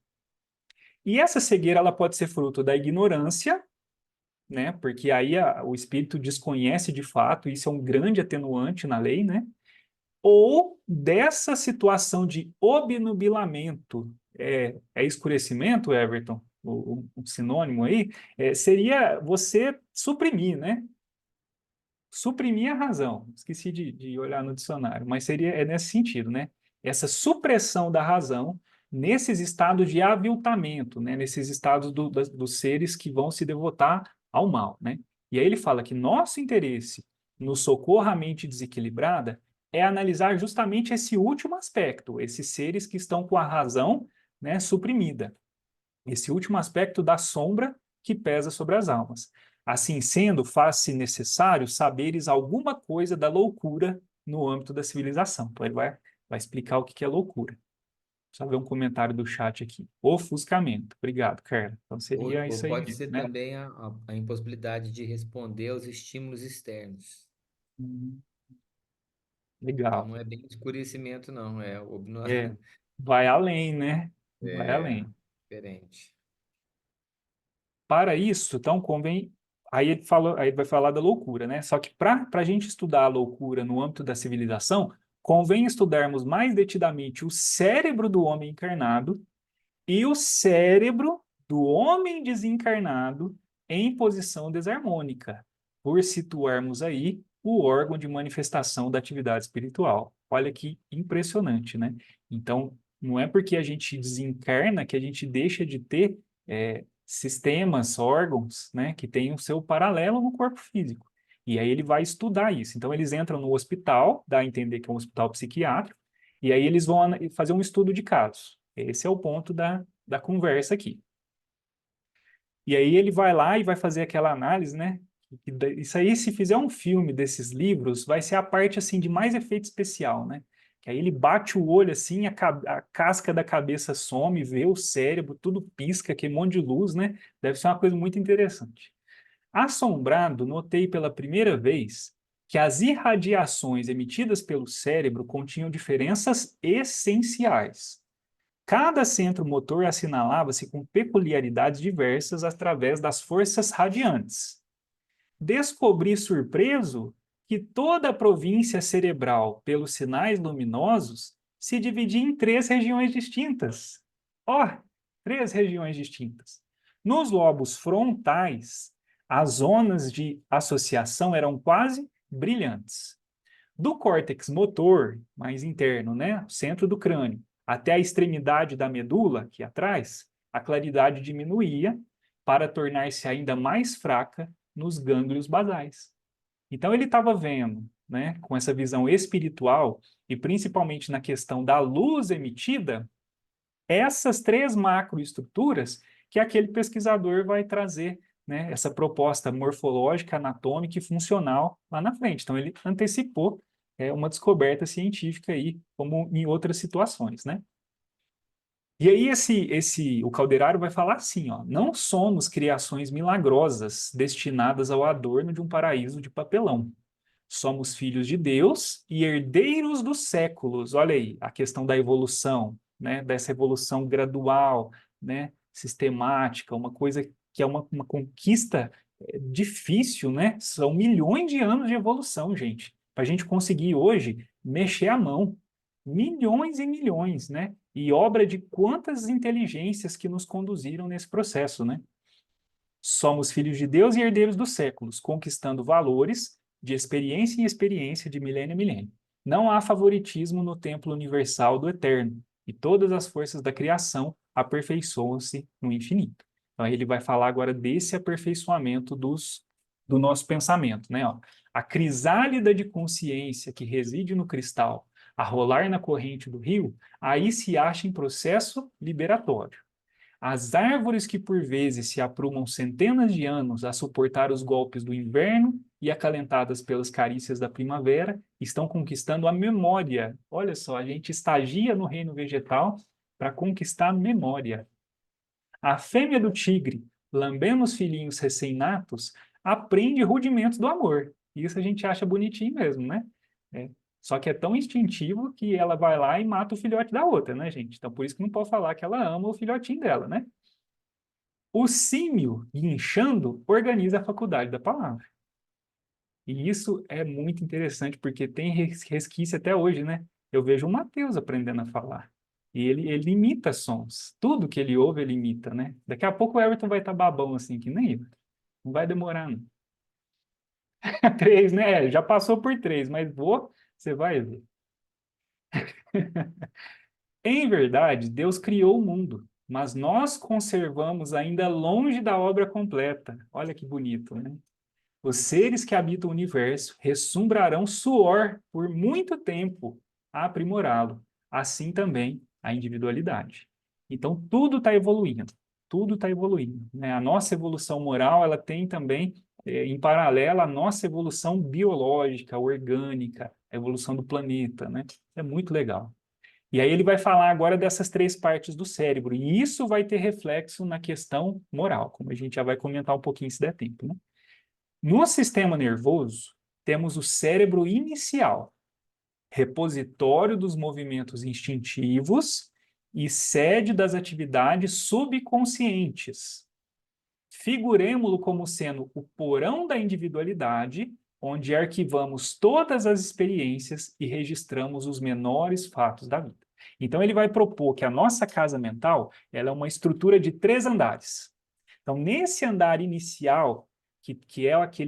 E essa cegueira, ela pode ser fruto da ignorância, né? Porque aí o espírito desconhece de fato, isso é um grande atenuante na lei, né? Ou dessa situação de obnubilamento, escurecimento, Everton, o sinônimo aí, seria você suprimir, né? Suprimir a razão. Esqueci de olhar no dicionário, mas seria nesse sentido, né? Essa supressão da razão nesses estados de aviltamento, né? Nesses estados dos seres que vão se devotar ao mal, né? E aí ele fala que nosso interesse no socorro à mente desequilibrada é analisar justamente esse último aspecto, esses seres que estão com a razão, né, suprimida. Esse último aspecto da sombra que pesa sobre as almas. Assim sendo, faz-se necessário saberes alguma coisa da loucura no âmbito da civilização. Então ele vai explicar o que é loucura. Só ver um comentário do chat aqui. Ofuscamento. Obrigado, Carla. Então Ou, seria ou isso aí pode mesmo, ser né? também a impossibilidade de responder aos estímulos externos. Hum, Então Legal. não é bem escurecimento, não, É, vai além, né? Vai é além. diferente. Para isso, então, convém. Aí ele vai falar da loucura, né? Só que para a gente estudar a loucura no âmbito da civilização, convém estudarmos mais detidamente o cérebro do homem encarnado e o cérebro do homem desencarnado em posição desarmônica. por situarmos aí o órgão de manifestação da atividade espiritual. Olha que impressionante, né? Então, não é porque a gente desencarna que a gente deixa de ter sistemas, órgãos, né, que têm o seu paralelo no corpo físico. E aí ele vai estudar isso. Então, eles entram no hospital, dá a entender que é um hospital psiquiátrico, e aí eles vão fazer um estudo de casos. Esse é o ponto da conversa aqui. E aí ele vai lá e vai fazer aquela análise, né? Isso aí, se fizer um filme desses livros, vai ser a parte, assim, de mais efeito especial, né? Que aí ele bate o olho, assim, a casca da cabeça some, vê o cérebro, tudo pisca, aquele monte de luz, né? Deve ser uma coisa muito interessante. Assombrado, notei pela primeira vez que as irradiações emitidas pelo cérebro continham diferenças essenciais. Cada centro motor assinalava-se com peculiaridades diversas através das forças radiantes. Descobri surpreso que toda a província cerebral, pelos sinais luminosos, se dividia em 3 regiões distintas. Ó, 3 regiões distintas. Nos lobos frontais, as zonas de associação eram quase brilhantes. Do córtex motor, mais interno, né, o centro do crânio, até a extremidade da medula, aqui atrás, a claridade diminuía para tornar-se ainda mais fraca nos gânglios basais. Então ele estava vendo, né, com essa visão espiritual, e principalmente na questão da luz emitida, essas 3 macroestruturas que aquele pesquisador vai trazer, né, essa proposta morfológica, anatômica e funcional lá na frente. Então ele antecipou uma descoberta científica aí, como em outras situações, né? E aí o Calderaro vai falar assim, ó, não somos criações milagrosas destinadas ao adorno de um paraíso de papelão. Somos filhos de Deus e herdeiros dos séculos. Olha aí, a questão da evolução, né? Dessa evolução gradual, né? Sistemática, uma coisa que é uma conquista difícil, né? São milhões de anos de evolução, gente. Para a gente conseguir hoje mexer a mão. Milhões e milhões, né? E obra de quantas inteligências que nos conduziram nesse processo, né? Somos filhos de Deus e herdeiros dos séculos, conquistando valores de experiência em experiência, de milênio em milênio. Não há favoritismo no templo universal do eterno, e todas as forças da criação aperfeiçoam-se no infinito. Então, ele vai falar agora desse aperfeiçoamento do nosso pensamento, né? Ó, a crisálida de consciência que reside no cristal, a rolar na corrente do rio, aí se acha em processo liberatório. As árvores que por vezes se aprumam centenas de anos a suportar os golpes do inverno e acalentadas pelas carícias da primavera, estão conquistando a memória. Olha só, a gente estagia no reino vegetal para conquistar a memória. A fêmea do tigre, lambendo os filhinhos recém-natos, aprende rudimentos do amor. Isso a gente acha bonitinho mesmo, né? Só que é tão instintivo que ela vai lá e mata o filhote da outra, né, gente? Então, por isso que não pode falar que ela ama o filhotinho dela, né? O símio, guinchando, organiza a faculdade da palavra. E isso é muito interessante, porque tem resquício até hoje, né? Eu vejo o Mateus aprendendo a falar. E ele imita sons. Tudo que ele ouve, ele imita, né? Daqui a pouco o Everton vai estar babão assim, que nem eu. Não vai demorar, não. 3, né? Já passou por 3, mas você vai ver. Em verdade, Deus criou o mundo, mas nós conservamos ainda longe da obra completa. Olha que bonito, né? Os seres que habitam o universo ressumbrarão suor por muito tempo a aprimorá-lo. Assim também a individualidade. Então, tudo está evoluindo. Tudo está evoluindo, né? A nossa evolução moral, ela tem também, em paralelo, a nossa evolução biológica, orgânica, a evolução do planeta, né? É muito legal. E aí ele vai falar agora dessas 3 partes do cérebro, e isso vai ter reflexo na questão moral, como a gente já vai comentar um pouquinho se der tempo, né? No sistema nervoso, temos o cérebro inicial, repositório dos movimentos instintivos e sede das atividades subconscientes. Figuremo-lo como sendo o porão da individualidade, onde arquivamos todas as experiências e registramos os menores fatos da vida. Então, ele vai propor que a nossa casa mental ela é uma estrutura de 3 andares. Então, nesse andar inicial,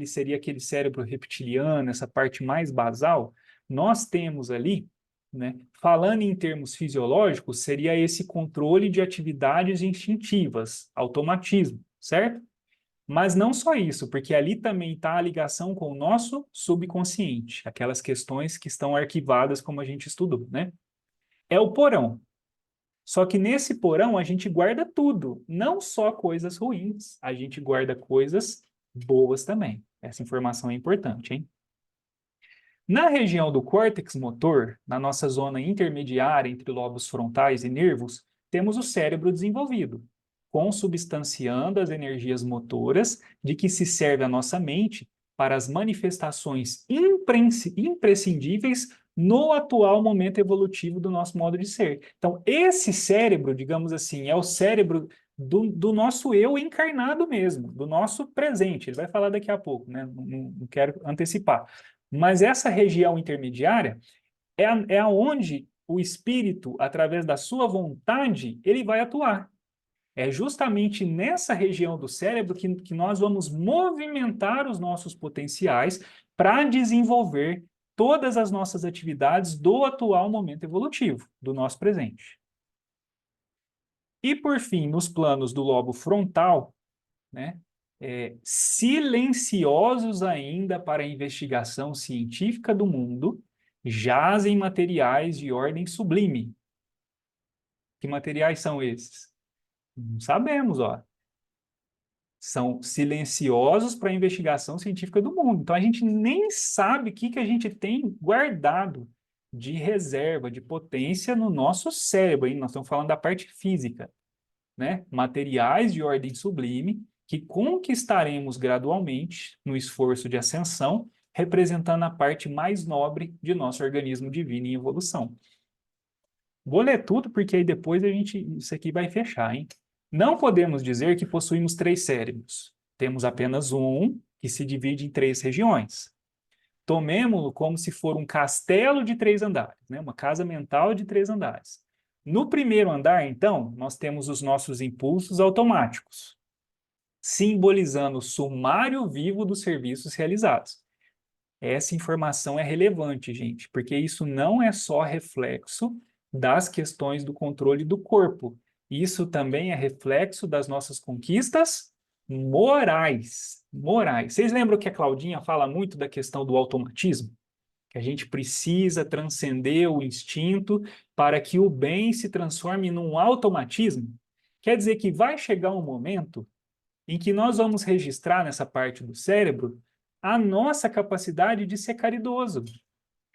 seria aquele cérebro reptiliano, essa parte mais basal, nós temos ali, né, falando em termos fisiológicos, seria esse controle de atividades instintivas, automatismo, certo? Mas não só isso, porque ali também está a ligação com o nosso subconsciente, aquelas questões que estão arquivadas como a gente estudou, né? É o porão. Só que nesse porão a gente guarda tudo, não só coisas ruins, a gente guarda coisas boas também. Essa informação é importante, hein? Na região do córtex motor, na nossa zona intermediária entre lobos frontais e nervos, temos o cérebro desenvolvido, consubstanciando as energias motoras de que se serve a nossa mente para as manifestações imprescindíveis no atual momento evolutivo do nosso modo de ser. Então, esse cérebro, digamos assim, é o cérebro do nosso eu encarnado mesmo, do nosso presente. Ele vai falar daqui a pouco, né? Não quero antecipar. Mas essa região intermediária é aonde o espírito, através da sua vontade, ele vai atuar. É justamente nessa região do cérebro que nós vamos movimentar os nossos potenciais para desenvolver todas as nossas atividades do atual momento evolutivo, do nosso presente. E, por fim, nos planos do lobo frontal, né, silenciosos ainda para a investigação científica do mundo, jazem materiais de ordem sublime. Que materiais são esses? Não sabemos, ó. São silenciosos para a investigação científica do mundo. Então, a gente nem sabe o que a gente tem guardado de reserva, de potência no nosso cérebro, hein? Nós estamos falando da parte física, né? Materiais de ordem sublime que conquistaremos gradualmente no esforço de ascensão, representando a parte mais nobre de nosso organismo divino em evolução. Vou ler tudo, porque aí depois isso aqui vai fechar, hein? Não podemos dizer que possuímos 3 cérebros. Temos apenas um, que se divide em 3 regiões. Tomemo-lo como se for um castelo de 3 andares, né? Uma casa mental de 3 andares. No primeiro andar, então, nós temos os nossos impulsos automáticos, simbolizando o sumário vivo dos serviços realizados. Essa informação é relevante, gente, porque isso não é só reflexo das questões do controle do corpo. Isso também é reflexo das nossas conquistas morais. Morais. Vocês lembram que a Claudinha fala muito da questão do automatismo? Que a gente precisa transcender o instinto para que o bem se transforme num automatismo? Quer dizer que vai chegar um momento em que nós vamos registrar nessa parte do cérebro a nossa capacidade de ser caridoso.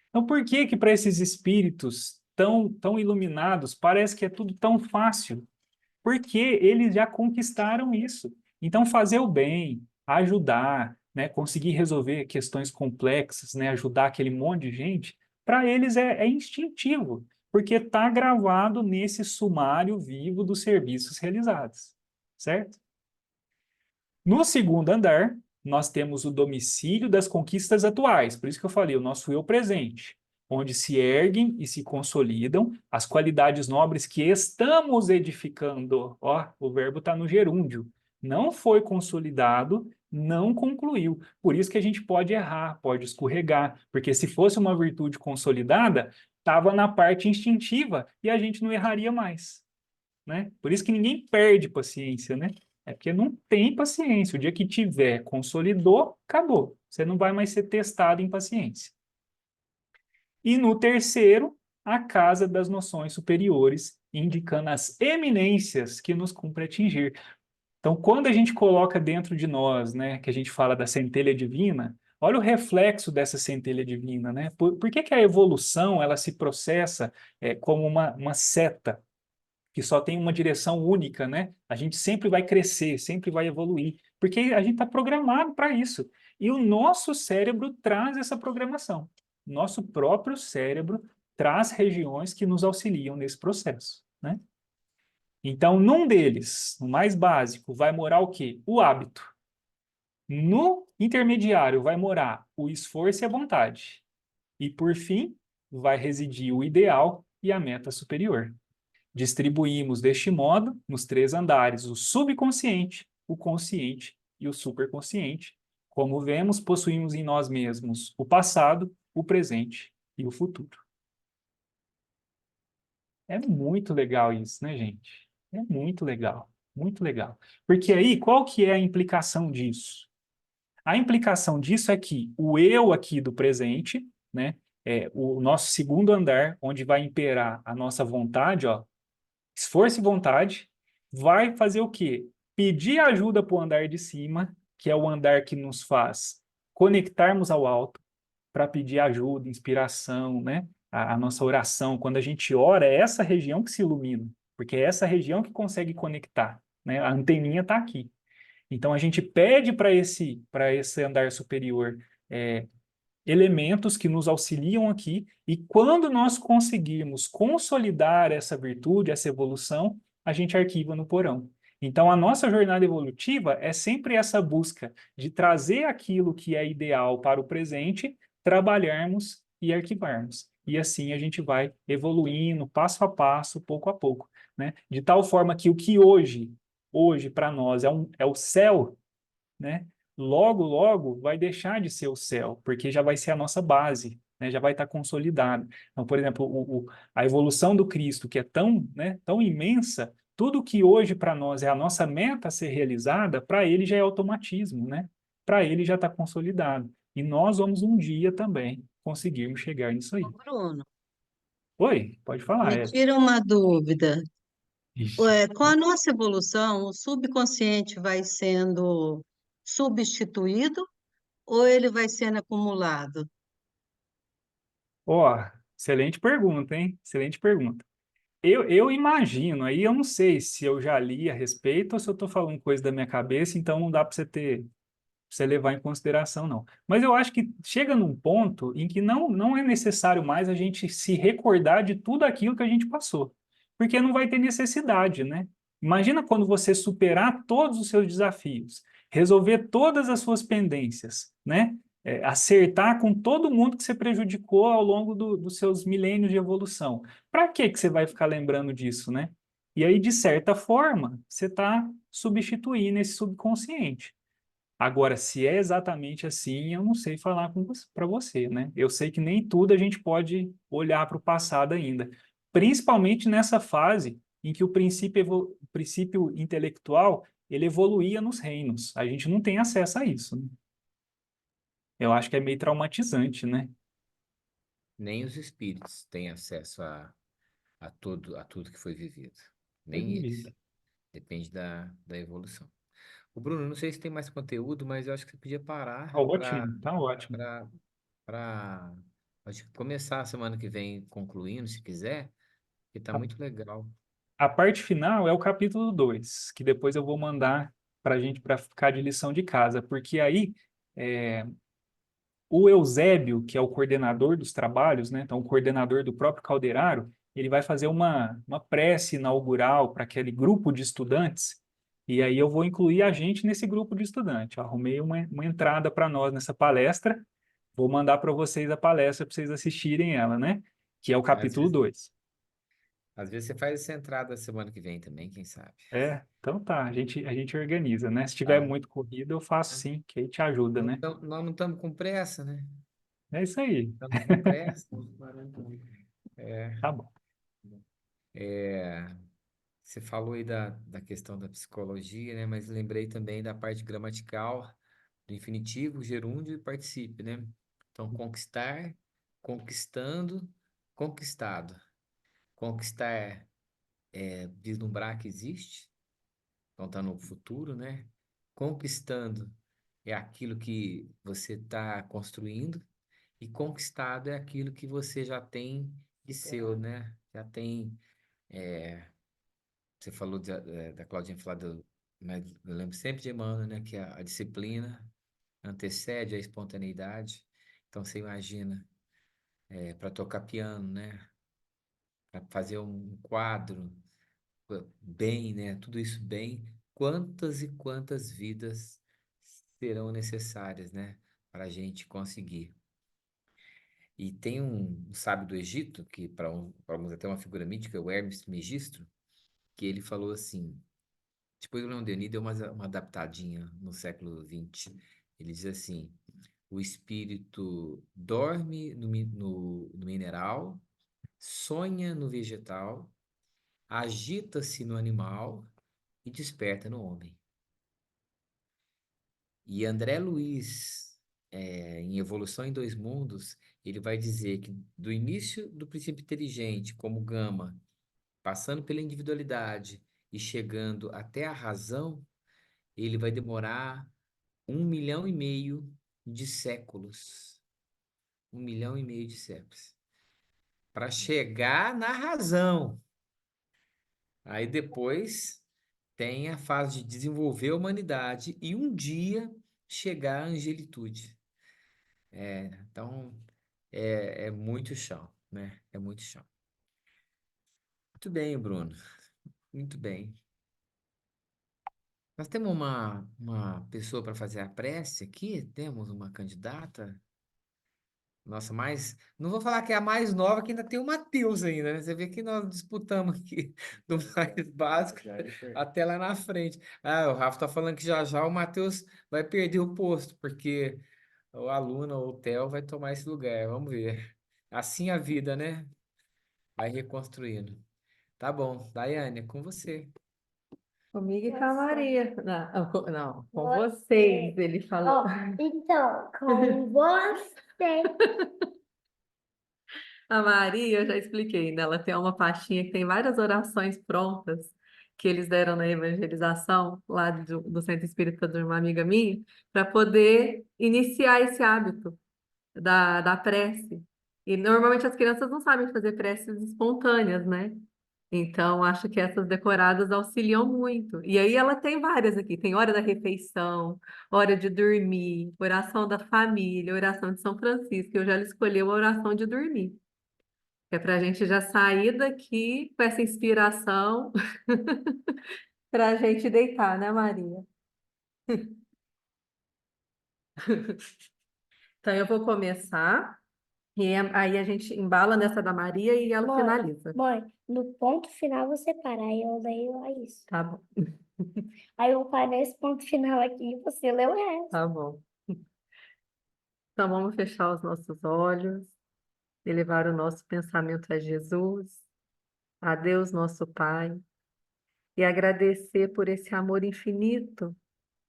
Então, por que que para esses espíritos tão iluminados parece que é tudo tão fácil? Porque eles já conquistaram isso. Então, fazer o bem, ajudar, né, conseguir resolver questões complexas, né, ajudar aquele monte de gente, para eles é instintivo, porque está gravado nesse sumário vivo dos serviços realizados, certo? No segundo andar, nós temos o domicílio das conquistas atuais, por isso que eu falei, o nosso eu presente, onde se erguem e se consolidam as qualidades nobres que estamos edificando. Ó, o verbo está no gerúndio. Não foi consolidado, não concluiu. Por isso que a gente pode errar, pode escorregar, porque se fosse uma virtude consolidada, estava na parte instintiva e a gente não erraria mais, né? Por isso que ninguém perde paciência, né? É porque não tem paciência. O dia que tiver, consolidou, acabou. Você não vai mais ser testado em paciência. E no terceiro, a casa das noções superiores, indicando as eminências que nos cumpre atingir. Então, quando a gente coloca dentro de nós, né, que a gente fala da centelha divina, olha o reflexo dessa centelha divina, né? Por que a evolução ela se processa como uma seta que só tem uma direção única, né? A gente sempre vai crescer, sempre vai evoluir, porque a gente está programado para isso. E o nosso cérebro traz essa programação. Nosso próprio cérebro traz regiões que nos auxiliam nesse processo, né? Então, num deles, o mais básico, vai morar o quê? O hábito. No intermediário vai morar o esforço e a vontade. E, por fim, vai residir o ideal e a meta superior. Distribuímos deste modo, nos 3 andares, o subconsciente, o consciente e o superconsciente, Como vemos, possuímos em nós mesmos o passado, o presente e o futuro. É muito legal isso, né, gente? É muito legal, muito legal. Porque aí, qual que é a implicação disso? A implicação disso é que o eu aqui do presente, né, é o nosso segundo andar, onde vai imperar a nossa vontade, ó, esforço e vontade, vai fazer o quê? Pedir ajuda para o andar de cima, que é o andar que nos faz conectarmos ao alto, para pedir ajuda, inspiração, né? A nossa oração, quando a gente ora, é essa região que se ilumina, porque é essa região que consegue conectar, né? A anteninha está aqui. Então a gente pede para esse andar superior é, elementos que nos auxiliam aqui, e quando nós conseguirmos consolidar essa virtude, essa evolução, a gente arquiva no porão. Então, a nossa jornada evolutiva é sempre essa busca de trazer aquilo que é ideal para o presente, trabalharmos e arquivarmos. E assim a gente vai evoluindo passo a passo, pouco a pouco, né? De tal forma que o que hoje para nós é o céu, né? Logo, logo vai deixar de ser o céu, porque já vai ser a nossa base, né? Já vai estar consolidado. Então, por exemplo, a evolução do Cristo, que é tão, né, tão imensa, tudo que hoje para nós é a nossa meta a ser realizada, para ele já é automatismo, né? Para ele já está consolidado. E nós vamos um dia também conseguirmos chegar nisso aí. Ô, Bruno, Oi, pode falar, me Eve. tira uma dúvida. Ixi. Com a nossa evolução, o subconsciente vai sendo substituído ou ele vai sendo acumulado? Ó, excelente pergunta, hein? Excelente pergunta. Eu imagino, aí eu não sei se eu já li a respeito ou se eu estou falando coisa da minha cabeça, então não dá para pra você levar em consideração, não. Mas eu acho que chega num ponto em que não é necessário mais a gente se recordar de tudo aquilo que a gente passou, porque não vai ter necessidade, né? Imagina quando você superar todos os seus desafios, resolver todas as suas pendências, né? Acertar com todo mundo que você prejudicou ao longo dos seus milênios de evolução. Para que você vai ficar lembrando disso, né? E aí, de certa forma, você está substituindo esse subconsciente. Agora, se é exatamente assim, eu não sei falar para você, né? Eu sei que nem tudo a gente pode olhar para o passado ainda, principalmente nessa fase em que o princípio intelectual ele evoluía nos reinos. A gente não tem acesso a isso, né? Eu acho que é meio traumatizante, né? Nem os espíritos têm acesso a tudo que foi vivido. Puxa Nem eles. vida. Depende da evolução. O Bruno, não sei se tem mais conteúdo, mas eu acho que você podia parar Ótimo, tá ótimo. para acho que começar a semana que vem concluindo, se quiser, que tá A, muito legal. a parte final é o capítulo 2, que depois eu vou mandar para a gente para ficar de lição de casa, porque aí é, o Eusébio, que é o coordenador dos trabalhos, né, então o coordenador do próprio Calderaro, ele vai fazer uma prece inaugural para aquele grupo de estudantes, e aí eu vou incluir a gente nesse grupo de estudantes. Eu arrumei uma entrada para nós nessa palestra, vou mandar para vocês a palestra para vocês assistirem ela, né? Que é o Às capítulo vezes, 2. às vezes você faz essa entrada semana que vem também, quem sabe? Então tá, a gente organiza, né? Se tiver Tá? muito corrido, eu faço sim, que aí te ajuda, né? Nós não estamos com pressa, né? É isso aí, Estamos com pressa. É, tá bom. é, você falou aí da questão da psicologia, né? Mas lembrei também da parte gramatical do infinitivo, gerúndio e participe, né? Então, conquistar, conquistando, conquistado. Conquistar é vislumbrar que existe, então está no futuro, né? Conquistando é aquilo que você está construindo, e conquistado é aquilo que você já tem de seu, né? Já tem. é, Você falou da Claudinha falar mas eu lembro sempre de Emmanuel, né? Que a disciplina antecede a espontaneidade. Então você imagina, para tocar piano, né? Para fazer um quadro bem, né? Tudo isso bem. Quantas e quantas vidas serão necessárias, né? Para a gente conseguir. E tem um sábio do Egito, que para uns até uma figura mítica, o Hermes Trismegisto, que ele falou assim. Depois o Leon Denis deu uma adaptadinha no século XX. Ele diz assim: o espírito dorme no mineral, sonha no vegetal, agita-se no animal e desperta no homem. E André Luiz, em Evolução em Dois Mundos, ele vai dizer que do início do princípio inteligente, como gama, passando pela individualidade e chegando até a razão, ele vai demorar 1,5 milhão de séculos. 1,5 milhão de séculos. Para chegar na razão. Aí depois tem a fase de desenvolver a humanidade e um dia chegar à angelitude. Então, é muito chão, né? É muito chão. Muito bem, Bruno. Muito bem. Nós temos uma pessoa para fazer a prece aqui? Temos uma candidata? Nossa, mas não vou falar que é a mais nova, que ainda tem o Matheus ainda, né? Você vê que nós disputamos aqui do mais básico até lá na frente. Ah, o Rafa tá falando que já já o Matheus vai perder o posto, porque o aluno ou o Theo vai tomar esse lugar. Vamos ver. Assim a vida, né? Vai reconstruindo. Tá bom, Daiane, é com você. Comigo e com a Maria. Não, não, com vocês, ele falou. Então, com você. A Maria, eu já expliquei, né? Ela tem uma pastinha que tem várias orações prontas que eles deram na evangelização lá do Centro Espírita de uma amiga minha, para poder iniciar esse hábito da prece. E normalmente as crianças não sabem fazer preces espontâneas, né? Então, acho que essas decoradas auxiliam muito. E aí ela tem várias aqui. Tem hora da refeição, hora de dormir, oração da família, oração de São Francisco. Eu já escolhi a oração de dormir. Que é para a gente já sair daqui com essa inspiração para a gente deitar, né, Maria? Então, eu vou começar. Aí a gente embala nessa da Maria e ela finaliza. Mãe, no ponto final você para, aí eu leio isso. Tá bom, Aí eu paro nesse ponto final aqui e você lê o resto. tá bom. Então, vamos fechar os nossos olhos, elevar o nosso pensamento a Jesus, a Deus nosso Pai, e agradecer por esse amor infinito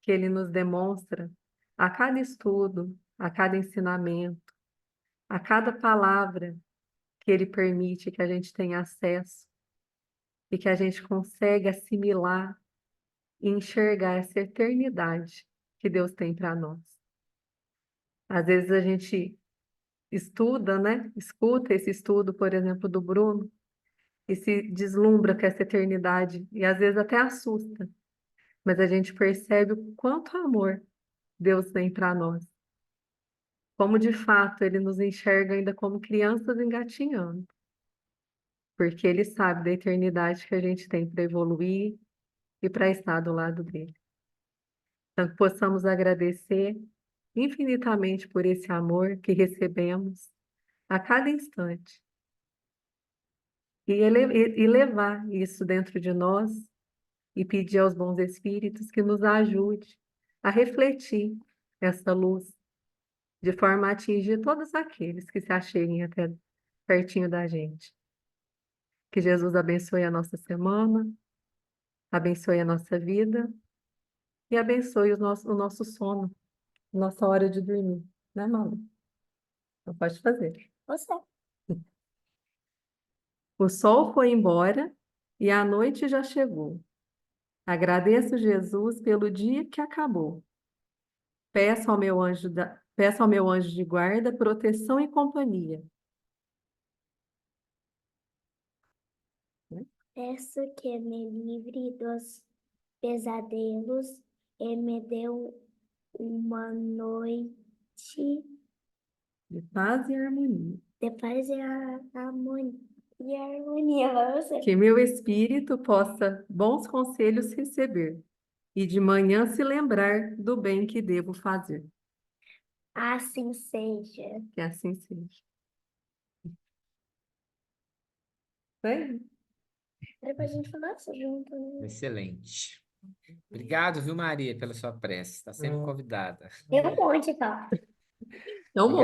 que Ele nos demonstra a cada estudo, a cada ensinamento, a cada palavra que Ele permite que a gente tenha acesso e que a gente consegue assimilar e enxergar essa eternidade que Deus tem para nós. Às vezes a gente estuda, né? Escuta esse estudo, por exemplo, do Bruno, e se deslumbra com essa eternidade, e às vezes até assusta, mas a gente percebe o quanto amor Deus tem para nós. Como de fato Ele nos enxerga ainda como crianças engatinhando, porque Ele sabe da eternidade que a gente tem para evoluir e para estar do lado dele. Então, que possamos agradecer infinitamente por esse amor que recebemos a cada instante e levar isso dentro de nós e pedir aos bons espíritos que nos ajude a refletir essa luz de forma a atingir todos aqueles que se acheguem até pertinho da gente. Que Jesus abençoe a nossa semana, abençoe a nossa vida e abençoe o nosso sono, nossa hora de dormir, né, Malu? Então pode fazer. Você. O sol foi embora e a noite já chegou. Agradeço, Jesus, pelo dia que acabou. Peço ao meu anjo de guarda proteção e companhia. Peço que me livre dos pesadelos e me dê uma noite De paz e harmonia. de paz e harmonia para você. Que meu espírito possa bons conselhos receber e de manhã se lembrar do bem que devo fazer. Assim seja. Que assim seja. Bem, Era pra gente falar isso junto, né? Excelente. Obrigado, viu, Maria, pela sua prece. Está sempre convidada. Tem um monte, tá? É um Obrigado.